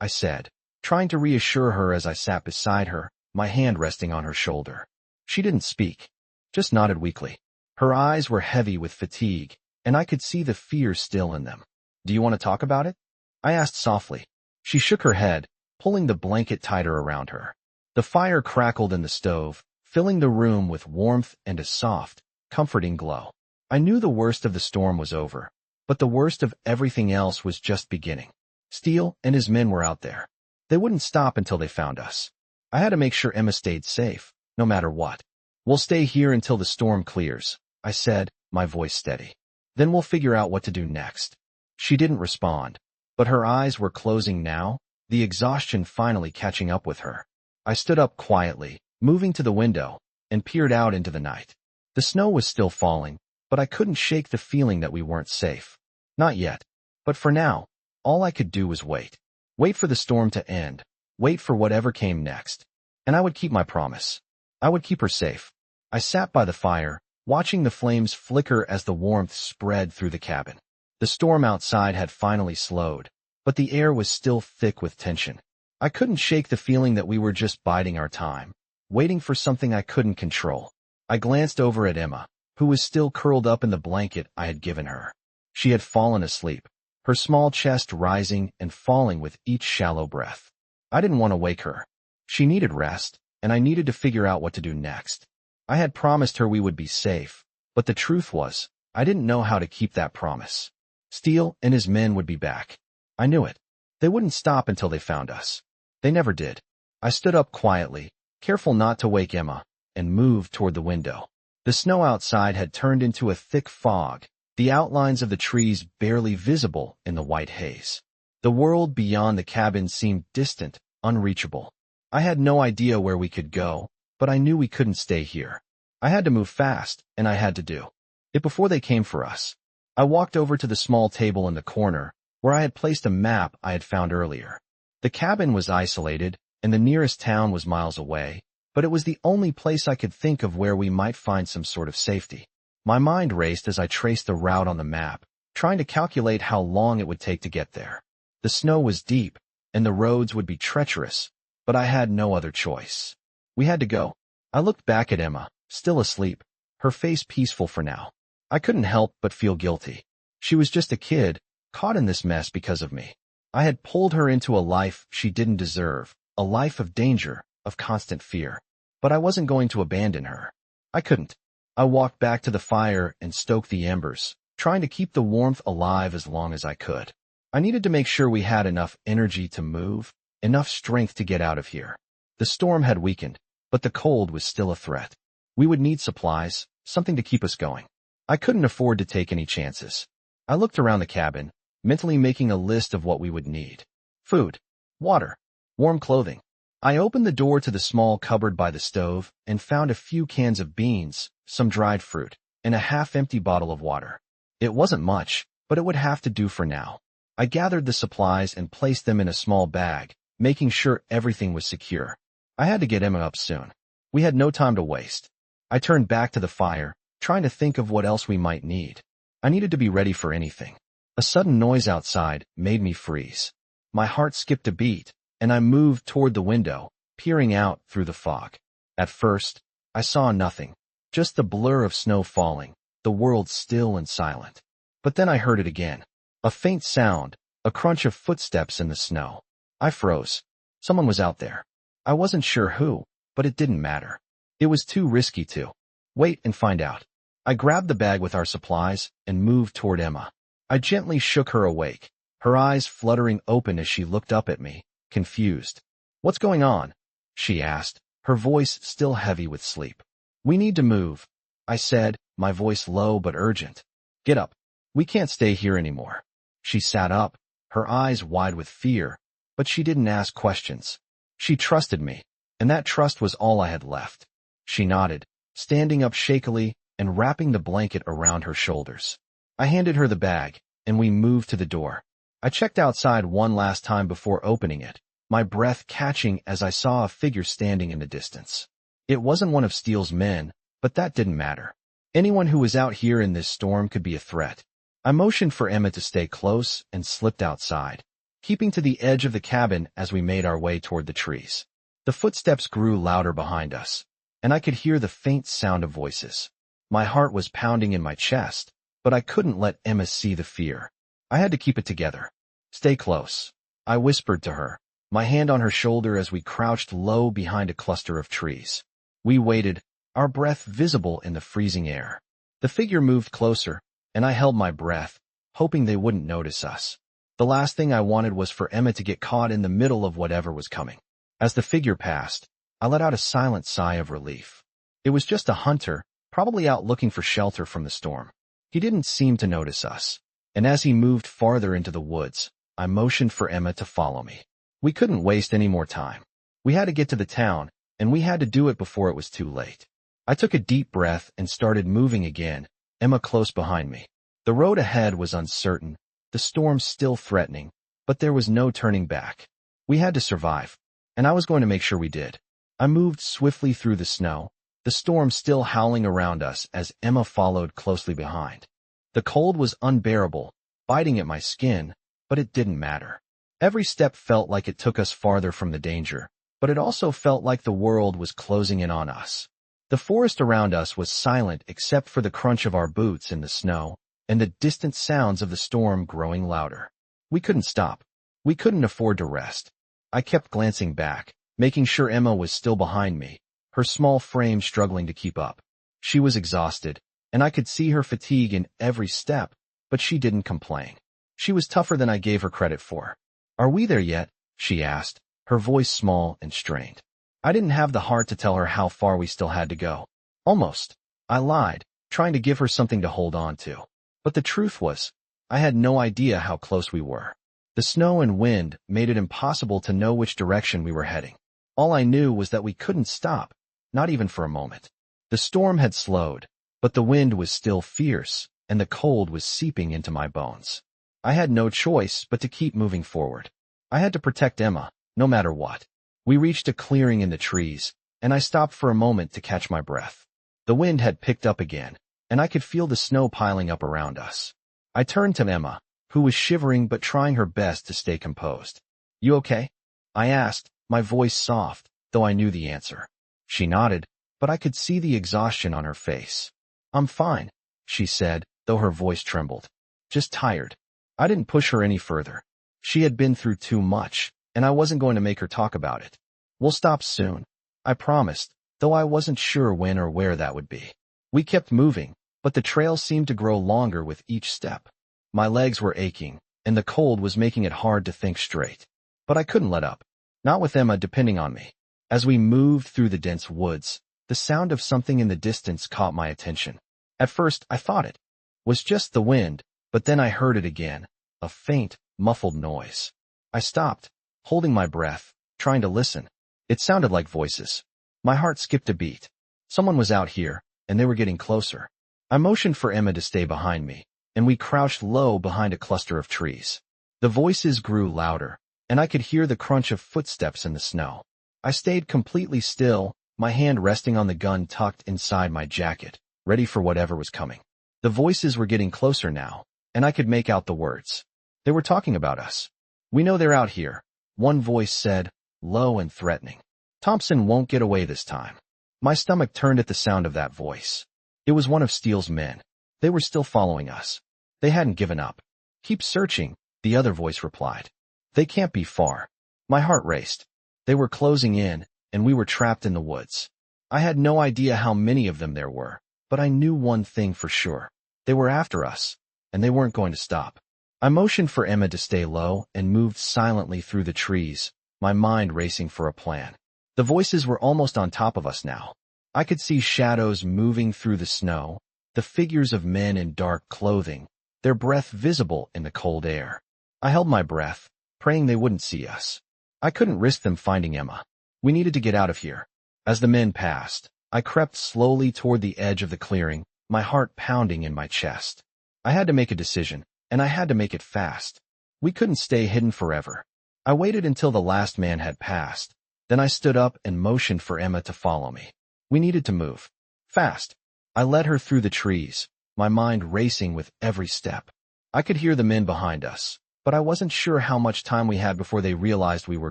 I said, trying to reassure her as I sat beside her, my hand resting on her shoulder. She didn't speak, just nodded weakly. Her eyes were heavy with fatigue, and I could see the fear still in them. "Do you want to talk about it?" I asked softly. She shook her head, pulling the blanket tighter around her. The fire crackled in the stove, filling the room with warmth and a soft, comforting glow. I knew the worst of the storm was over, but the worst of everything else was just beginning. Steele and his men were out there. They wouldn't stop until they found us. I had to make sure Emma stayed safe, no matter what. "We'll stay here until the storm clears," I said, my voice steady. "Then we'll figure out what to do next." She didn't respond, but her eyes were closing now, the exhaustion finally catching up with her. I stood up quietly, moving to the window, and peered out into the night. The snow was still falling, but I couldn't shake the feeling that we weren't safe. Not yet. But for now, all I could do was wait. Wait for the storm to end. Wait for whatever came next. And I would keep my promise. I would keep her safe. I sat by the fire, watching the flames flicker as the warmth spread through the cabin. The storm outside had finally slowed, but the air was still thick with tension. I couldn't shake the feeling that we were just biding our time, waiting for something I couldn't control. I glanced over at Emma, who was still curled up in the blanket I had given her. She had fallen asleep, her small chest rising and falling with each shallow breath. I didn't want to wake her. She needed rest, and I needed to figure out what to do next. I had promised her we would be safe, but the truth was, I didn't know how to keep that promise. Steele and his men would be back. I knew it. They wouldn't stop until they found us. They never did. I stood up quietly, careful not to wake Emma, and moved toward the window. The snow outside had turned into a thick fog, the outlines of the trees barely visible in the white haze. The world beyond the cabin seemed distant, unreachable. I had no idea where we could go, but I knew we couldn't stay here. I had to move fast, and I had to do it before they came for us. I walked over to the small table in the corner, where I had placed a map I had found earlier. The cabin was isolated, and the nearest town was miles away, but it was the only place I could think of where we might find some sort of safety. My mind raced as I traced the route on the map, trying to calculate how long it would take to get there. The snow was deep, and the roads would be treacherous, but I had no other choice. We had to go. I looked back at Emma, still asleep, her face peaceful for now. I couldn't help but feel guilty. She was just a kid, caught in this mess because of me. I had pulled her into a life she didn't deserve, a life of danger, of constant fear. But I wasn't going to abandon her. I couldn't. I walked back to the fire and stoked the embers, trying to keep the warmth alive as long as I could. I needed to make sure we had enough energy to move, enough strength to get out of here. The storm had weakened, but the cold was still a threat. We would need supplies, something to keep us going. I couldn't afford to take any chances. I looked around the cabin, mentally making a list of what we would need. Food, water, warm clothing. I opened the door to the small cupboard by the stove and found a few cans of beans, some dried fruit, and a half-empty bottle of water. It wasn't much, but it would have to do for now. I gathered the supplies and placed them in a small bag, making sure everything was secure. I had to get Emma up soon. We had no time to waste. I turned back to the fire, trying to think of what else we might need. I needed to be ready for anything. A sudden noise outside made me freeze. My heart skipped a beat, and I moved toward the window, peering out through the fog. At first, I saw nothing, just the blur of snow falling, the world still and silent. But then I heard it again. A faint sound, a crunch of footsteps in the snow. I froze. Someone was out there. I wasn't sure who, but it didn't matter. It was too risky to wait and find out. I grabbed the bag with our supplies and moved toward Emma. I gently shook her awake, her eyes fluttering open as she looked up at me, confused. "What's going on?" she asked, her voice still heavy with sleep. "We need to move," I said, my voice low but urgent. "Get up. We can't stay here anymore." She sat up, her eyes wide with fear, but she didn't ask questions. She trusted me, and that trust was all I had left. She nodded, standing up shakily and wrapping the blanket around her shoulders. I handed her the bag, and we moved to the door. I checked outside one last time before opening it, my breath catching as I saw a figure standing in the distance. It wasn't one of Steele's men, but that didn't matter. Anyone who was out here in this storm could be a threat. I motioned for Emma to stay close and slipped outside, keeping to the edge of the cabin as we made our way toward the trees. The footsteps grew louder behind us, and I could hear the faint sound of voices. My heart was pounding in my chest, but I couldn't let Emma see the fear. I had to keep it together. "Stay close," I whispered to her, my hand on her shoulder as we crouched low behind a cluster of trees. We waited, our breath visible in the freezing air. The figure moved closer, and I held my breath, hoping they wouldn't notice us. The last thing I wanted was for Emma to get caught in the middle of whatever was coming. As the figure passed, I let out a silent sigh of relief. It was just a hunter, probably out looking for shelter from the storm. He didn't seem to notice us, and as he moved farther into the woods, I motioned for Emma to follow me. We couldn't waste any more time. We had to get to the town, and we had to do it before it was too late. I took a deep breath and started moving again, Emma close behind me. The road ahead was uncertain, the storm still threatening, but there was no turning back. We had to survive, and I was going to make sure we did. I moved swiftly through the snow, the storm still howling around us as Emma followed closely behind. The cold was unbearable, biting at my skin, but it didn't matter. Every step felt like it took us farther from the danger, but it also felt like the world was closing in on us. The forest around us was silent except for the crunch of our boots in the snow and the distant sounds of the storm growing louder. We couldn't stop. We couldn't afford to rest. I kept glancing back, making sure Emma was still behind me, her small frame struggling to keep up. She was exhausted, and I could see her fatigue in every step, but she didn't complain. She was tougher than I gave her credit for. "Are we there yet?" she asked, her voice small and strained. I didn't have the heart to tell her how far we still had to go. "Almost," I lied, trying to give her something to hold on to. But the truth was, I had no idea how close we were. The snow and wind made it impossible to know which direction we were heading. All I knew was that we couldn't stop, not even for a moment. The storm had slowed, but the wind was still fierce, and the cold was seeping into my bones. I had no choice but to keep moving forward. I had to protect Emma, no matter what. We reached a clearing in the trees, and I stopped for a moment to catch my breath. The wind had picked up again, and I could feel the snow piling up around us. I turned to Emma, who was shivering but trying her best to stay composed. "You okay?" I asked, my voice soft, though I knew the answer. She nodded, but I could see the exhaustion on her face. "I'm fine," she said, though her voice trembled. "Just tired." I didn't push her any further. She had been through too much, and I wasn't going to make her talk about it. "We'll stop soon," I promised, though I wasn't sure when or where that would be. We kept moving, but the trail seemed to grow longer with each step. My legs were aching, and the cold was making it hard to think straight. But I couldn't let up, not with Emma depending on me. As we moved through the dense woods, the sound of something in the distance caught my attention. At first, I thought it was just the wind, but then I heard it again, a faint, muffled noise. I stopped, holding my breath, trying to listen. It sounded like voices. My heart skipped a beat. Someone was out here, and they were getting closer. I motioned for Emma to stay behind me, and we crouched low behind a cluster of trees. The voices grew louder, and I could hear the crunch of footsteps in the snow. I stayed completely still, my hand resting on the gun tucked inside my jacket, ready for whatever was coming. The voices were getting closer now, and I could make out the words. They were talking about us. "We know they're out here," one voice said, low and threatening. "Thompson won't get away this time." My stomach turned at the sound of that voice. It was one of Steele's men. They were still following us. They hadn't given up. "Keep searching," the other voice replied. "They can't be far." My heart raced. They were closing in, and we were trapped in the woods. I had no idea how many of them there were, but I knew one thing for sure. They were after us, and they weren't going to stop. I motioned for Emma to stay low and moved silently through the trees, my mind racing for a plan. The voices were almost on top of us now. I could see shadows moving through the snow, the figures of men in dark clothing, their breath visible in the cold air. I held my breath, praying they wouldn't see us. I couldn't risk them finding Emma. We needed to get out of here. As the men passed, I crept slowly toward the edge of the clearing, my heart pounding in my chest. I had to make a decision, and I had to make it fast. We couldn't stay hidden forever. I waited until the last man had passed. Then I stood up and motioned for Emma to follow me. We needed to move. Fast. I led her through the trees, my mind racing with every step. I could hear the men behind us, but I wasn't sure how much time we had before they realized we were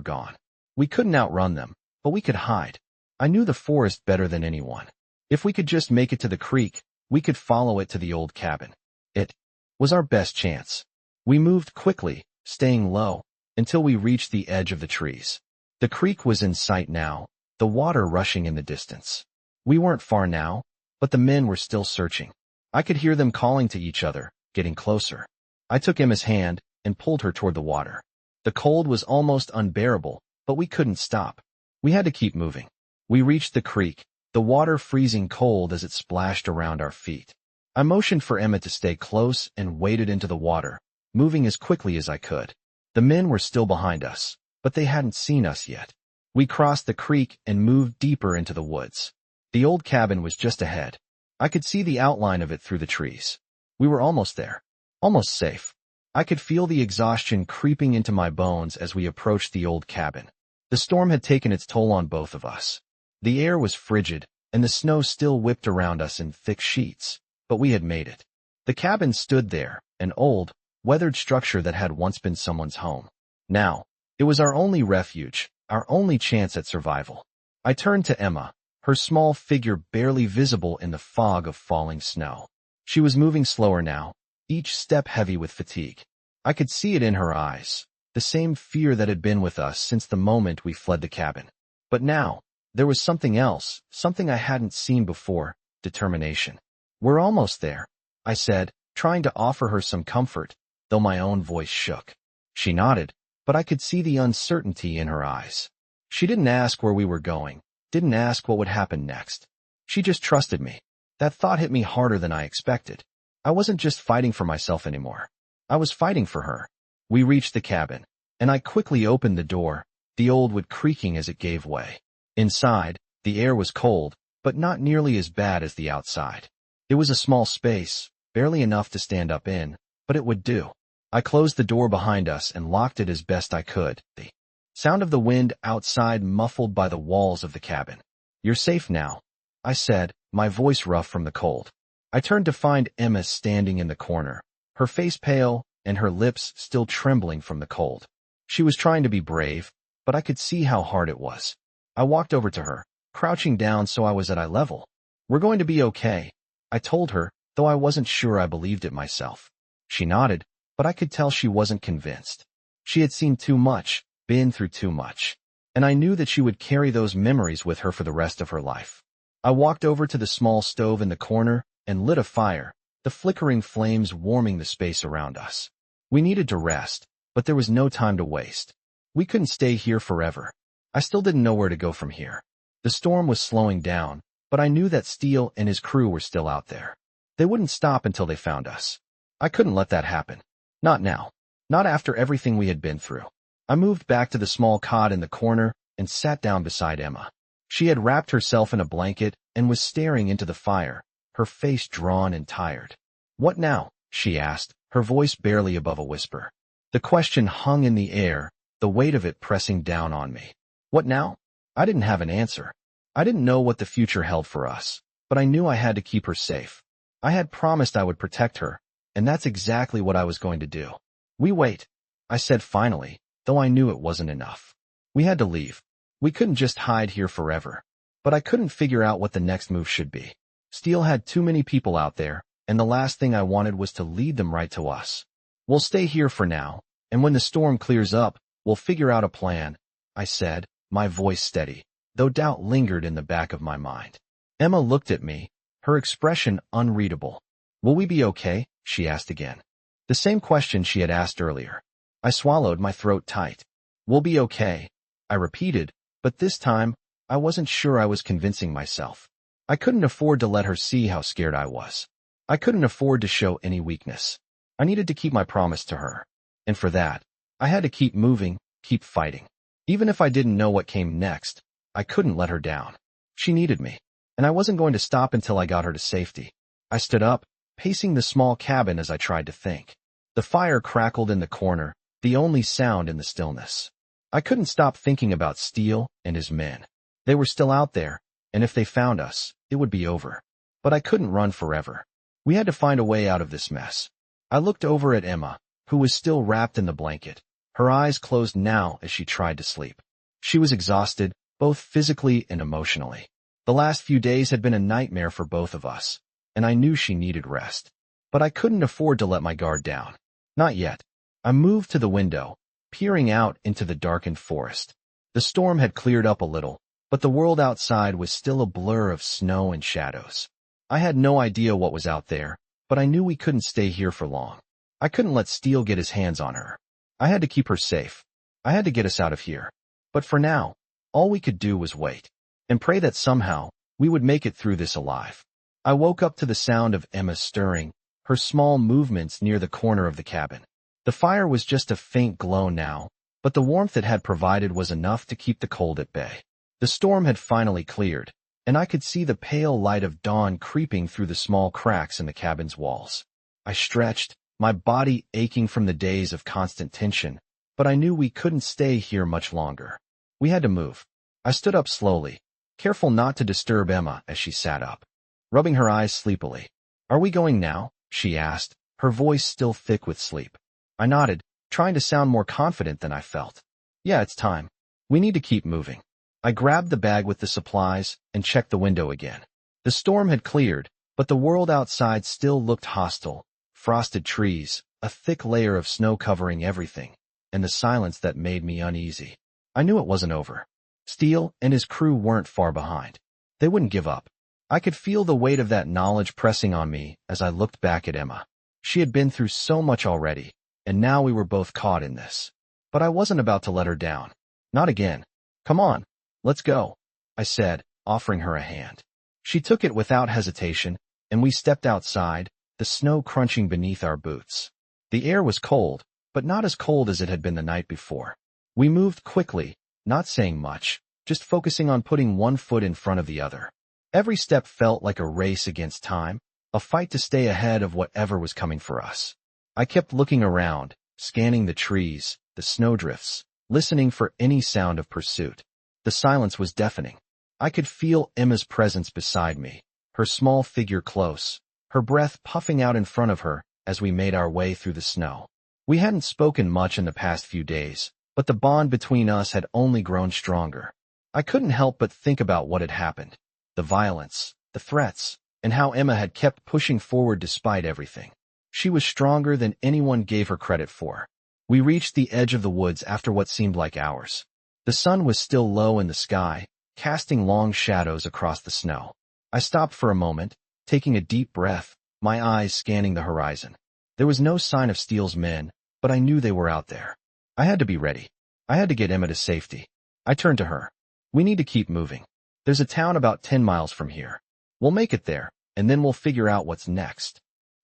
gone. We couldn't outrun them, but we could hide. I knew the forest better than anyone. If we could just make it to the creek, we could follow it to the old cabin. It was our best chance. We moved quickly, staying low, until we reached the edge of the trees. The creek was in sight now, the water rushing in the distance. We weren't far now, but the men were still searching. I could hear them calling to each other, getting closer. I took Emma's hand and pulled her toward the water. The cold was almost unbearable, but we couldn't stop. We had to keep moving. We reached the creek, the water freezing cold as it splashed around our feet. I motioned for Emma to stay close and waded into the water, moving as quickly as I could. The men were still behind us, but they hadn't seen us yet. We crossed the creek and moved deeper into the woods. The old cabin was just ahead. I could see the outline of it through the trees. We were almost there. Almost safe. I could feel the exhaustion creeping into my bones as we approached the old cabin. The storm had taken its toll on both of us. The air was frigid, and the snow still whipped around us in thick sheets, but we had made it. The cabin stood there, an old, weathered structure that had once been someone's home. Now, it was our only refuge, our only chance at survival. I turned to Emma, her small figure barely visible in the fog of falling snow. She was moving slower now, each step heavy with fatigue. I could see it in her eyes, the same fear that had been with us since the moment we fled the cabin. But now, there was something else, something I hadn't seen before, determination. "We're almost there," I said, trying to offer her some comfort, though my own voice shook. She nodded, but I could see the uncertainty in her eyes. She didn't ask where we were going, didn't ask what would happen next. She just trusted me. That thought hit me harder than I expected. I wasn't just fighting for myself anymore. I was fighting for her. We reached the cabin, and I quickly opened the door, the old wood creaking as it gave way. Inside, the air was cold, but not nearly as bad as the outside. It was a small space, barely enough to stand up in, but it would do. I closed the door behind us and locked it as best I could, the sound of the wind outside muffled by the walls of the cabin. "You're safe now," I said, my voice rough from the cold. I turned to find Emma standing in the corner, her face pale and her lips still trembling from the cold. She was trying to be brave, but I could see how hard it was. I walked over to her, crouching down so I was at eye level. "We're going to be okay," I told her, though I wasn't sure I believed it myself. She nodded, but I could tell she wasn't convinced. She had seen too much, been through too much, and I knew that she would carry those memories with her for the rest of her life. I walked over to the small stove in the corner and lit a fire, the flickering flames warming the space around us. We needed to rest, but there was no time to waste. We couldn't stay here forever. I still didn't know where to go from here. The storm was slowing down, but I knew that Steele and his crew were still out there. They wouldn't stop until they found us. I couldn't let that happen. Not now. Not after everything we had been through. I moved back to the small cot in the corner and sat down beside Emma. She had wrapped herself in a blanket and was staring into the fire, her face drawn and tired. "What now?" she asked, her voice barely above a whisper. The question hung in the air, the weight of it pressing down on me. What now? I didn't have an answer. I didn't know what the future held for us, but I knew I had to keep her safe. I had promised I would protect her, and that's exactly what I was going to do. "We wait," I said finally, though I knew it wasn't enough. We had to leave. We couldn't just hide here forever. But I couldn't figure out what the next move should be. Steele had too many people out there, and the last thing I wanted was to lead them right to us. "We'll stay here for now, and when the storm clears up, we'll figure out a plan," I said, my voice steady, though doubt lingered in the back of my mind. Emma looked at me, her expression unreadable. "Will we be okay?" she asked again. The same question she had asked earlier. I swallowed, my throat tight. "We'll be okay," I repeated, but this time, I wasn't sure I was convincing myself. I couldn't afford to let her see how scared I was. I couldn't afford to show any weakness. I needed to keep my promise to her. And for that, I had to keep moving, keep fighting. Even if I didn't know what came next, I couldn't let her down. She needed me, and I wasn't going to stop until I got her to safety. I stood up, pacing the small cabin as I tried to think. The fire crackled in the corner, the only sound in the stillness. I couldn't stop thinking about Steele and his men. They were still out there, and if they found us, it would be over. But I couldn't run forever. We had to find a way out of this mess. I looked over at Emma, who was still wrapped in the blanket, her eyes closed now as she tried to sleep. She was exhausted, both physically and emotionally. The last few days had been a nightmare for both of us, and I knew she needed rest. But I couldn't afford to let my guard down. Not yet. I moved to the window, peering out into the darkened forest. The storm had cleared up a little, but the world outside was still a blur of snow and shadows. I had no idea what was out there, but I knew we couldn't stay here for long. I couldn't let Steele get his hands on her. I had to keep her safe. I had to get us out of here. But for now, all we could do was wait, and pray that somehow, we would make it through this alive. I woke up to the sound of Emma stirring, her small movements near the corner of the cabin. The fire was just a faint glow now, but the warmth it had provided was enough to keep the cold at bay. The storm had finally cleared, and I could see the pale light of dawn creeping through the small cracks in the cabin's walls. I stretched, my body aching from the days of constant tension, but I knew we couldn't stay here much longer. We had to move. I stood up slowly, careful not to disturb Emma as she sat up, rubbing her eyes sleepily. "Are we going now?" she asked, her voice still thick with sleep. I nodded, trying to sound more confident than I felt. "Yeah, it's time. We need to keep moving." I grabbed the bag with the supplies and checked the window again. The storm had cleared, but the world outside still looked hostile. Frosted trees, a thick layer of snow covering everything, and the silence that made me uneasy. I knew it wasn't over. Steele and his crew weren't far behind. They wouldn't give up. I could feel the weight of that knowledge pressing on me as I looked back at Emma. She had been through so much already, and now we were both caught in this. But I wasn't about to let her down. Not again. "Come on, let's go," I said, offering her a hand. She took it without hesitation, and we stepped outside, the snow crunching beneath our boots. The air was cold, but not as cold as it had been the night before. We moved quickly, not saying much, just focusing on putting one foot in front of the other. Every step felt like a race against time, a fight to stay ahead of whatever was coming for us. I kept looking around, scanning the trees, the snowdrifts, listening for any sound of pursuit. The silence was deafening. I could feel Emma's presence beside me, her small figure close, her breath puffing out in front of her as we made our way through the snow. We hadn't spoken much in the past few days, but the bond between us had only grown stronger. I couldn't help but think about what had happened, the violence, the threats, and how Emma had kept pushing forward despite everything. She was stronger than anyone gave her credit for. We reached the edge of the woods after what seemed like hours. The sun was still low in the sky, casting long shadows across the snow. I stopped for a moment, taking a deep breath, my eyes scanning the horizon. There was no sign of Steele's men, but I knew they were out there. I had to be ready. I had to get Emma to safety. I turned to her. "We need to keep moving. There's a town about 10 miles from here. We'll make it there, and then we'll figure out what's next.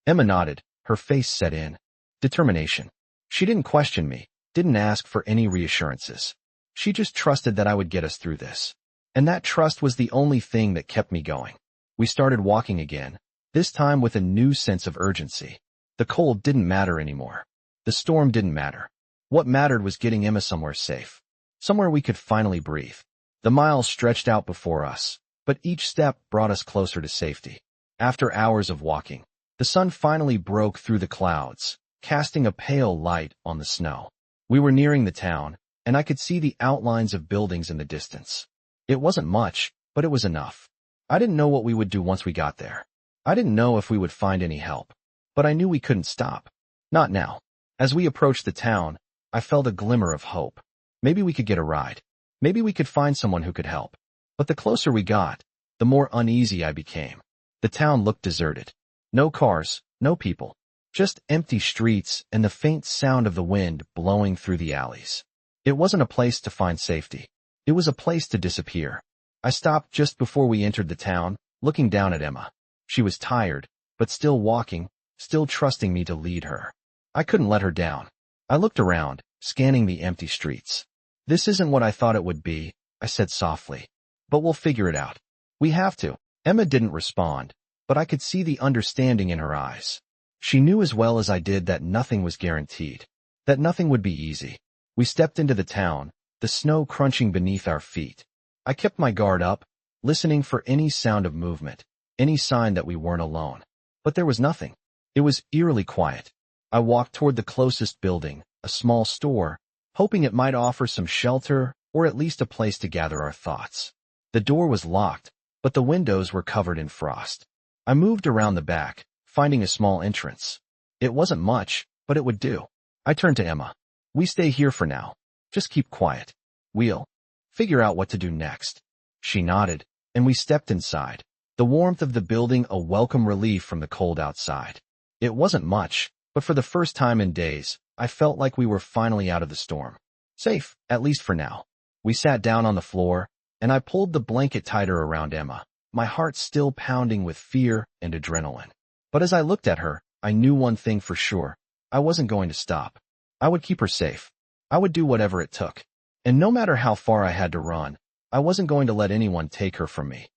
Emma nodded, her face set in determination. She didn't question me, didn't ask for any reassurances. She just trusted that I would get us through this. And that trust was the only thing that kept me going. We started walking again, this time with a new sense of urgency. The cold didn't matter anymore. The storm didn't matter. What mattered was getting Emma somewhere safe. Somewhere we could finally breathe. The miles stretched out before us, but each step brought us closer to safety. After hours of walking, the sun finally broke through the clouds, casting a pale light on the snow. We were nearing the town, and I could see the outlines of buildings in the distance. It wasn't much, but it was enough. I didn't know what we would do once we got there. I didn't know if we would find any help, but I knew we couldn't stop. Not now. As we approached the town, I felt a glimmer of hope. Maybe we could get a ride. Maybe we could find someone who could help. But the closer we got, the more uneasy I became. The town looked deserted. No cars, no people. Just empty streets and the faint sound of the wind blowing through the alleys. It wasn't a place to find safety. It was a place to disappear. I stopped just before we entered the town, looking down at Emma. She was tired, but still walking, still trusting me to lead her. I couldn't let her down. I looked around, scanning the empty streets. This isn't what I thought it would be, I said softly. But we'll figure it out. We have to. Emma didn't respond, but I could see the understanding in her eyes. She knew as well as I did that nothing was guaranteed, that nothing would be easy. We stepped into the town, the snow crunching beneath our feet. I kept my guard up, listening for any sound of movement, any sign that we weren't alone. But there was nothing. It was eerily quiet. I walked toward the closest building, a small store, hoping it might offer some shelter or at least a place to gather our thoughts. The door was locked, but the windows were covered in frost. I moved around the back, finding a small entrance. It wasn't much, but it would do. I turned to Emma. We stay here for now. Just keep quiet. We'll figure out what to do next. She nodded, and we stepped inside, the warmth of the building a welcome relief from the cold outside. It wasn't much, but for the first time in days, I felt like we were finally out of the storm. Safe, at least for now. We sat down on the floor, and I pulled the blanket tighter around Emma, my heart still pounding with fear and adrenaline. But as I looked at her, I knew one thing for sure. I wasn't going to stop. I would keep her safe. I would do whatever it took. And no matter how far I had to run, I wasn't going to let anyone take her from me.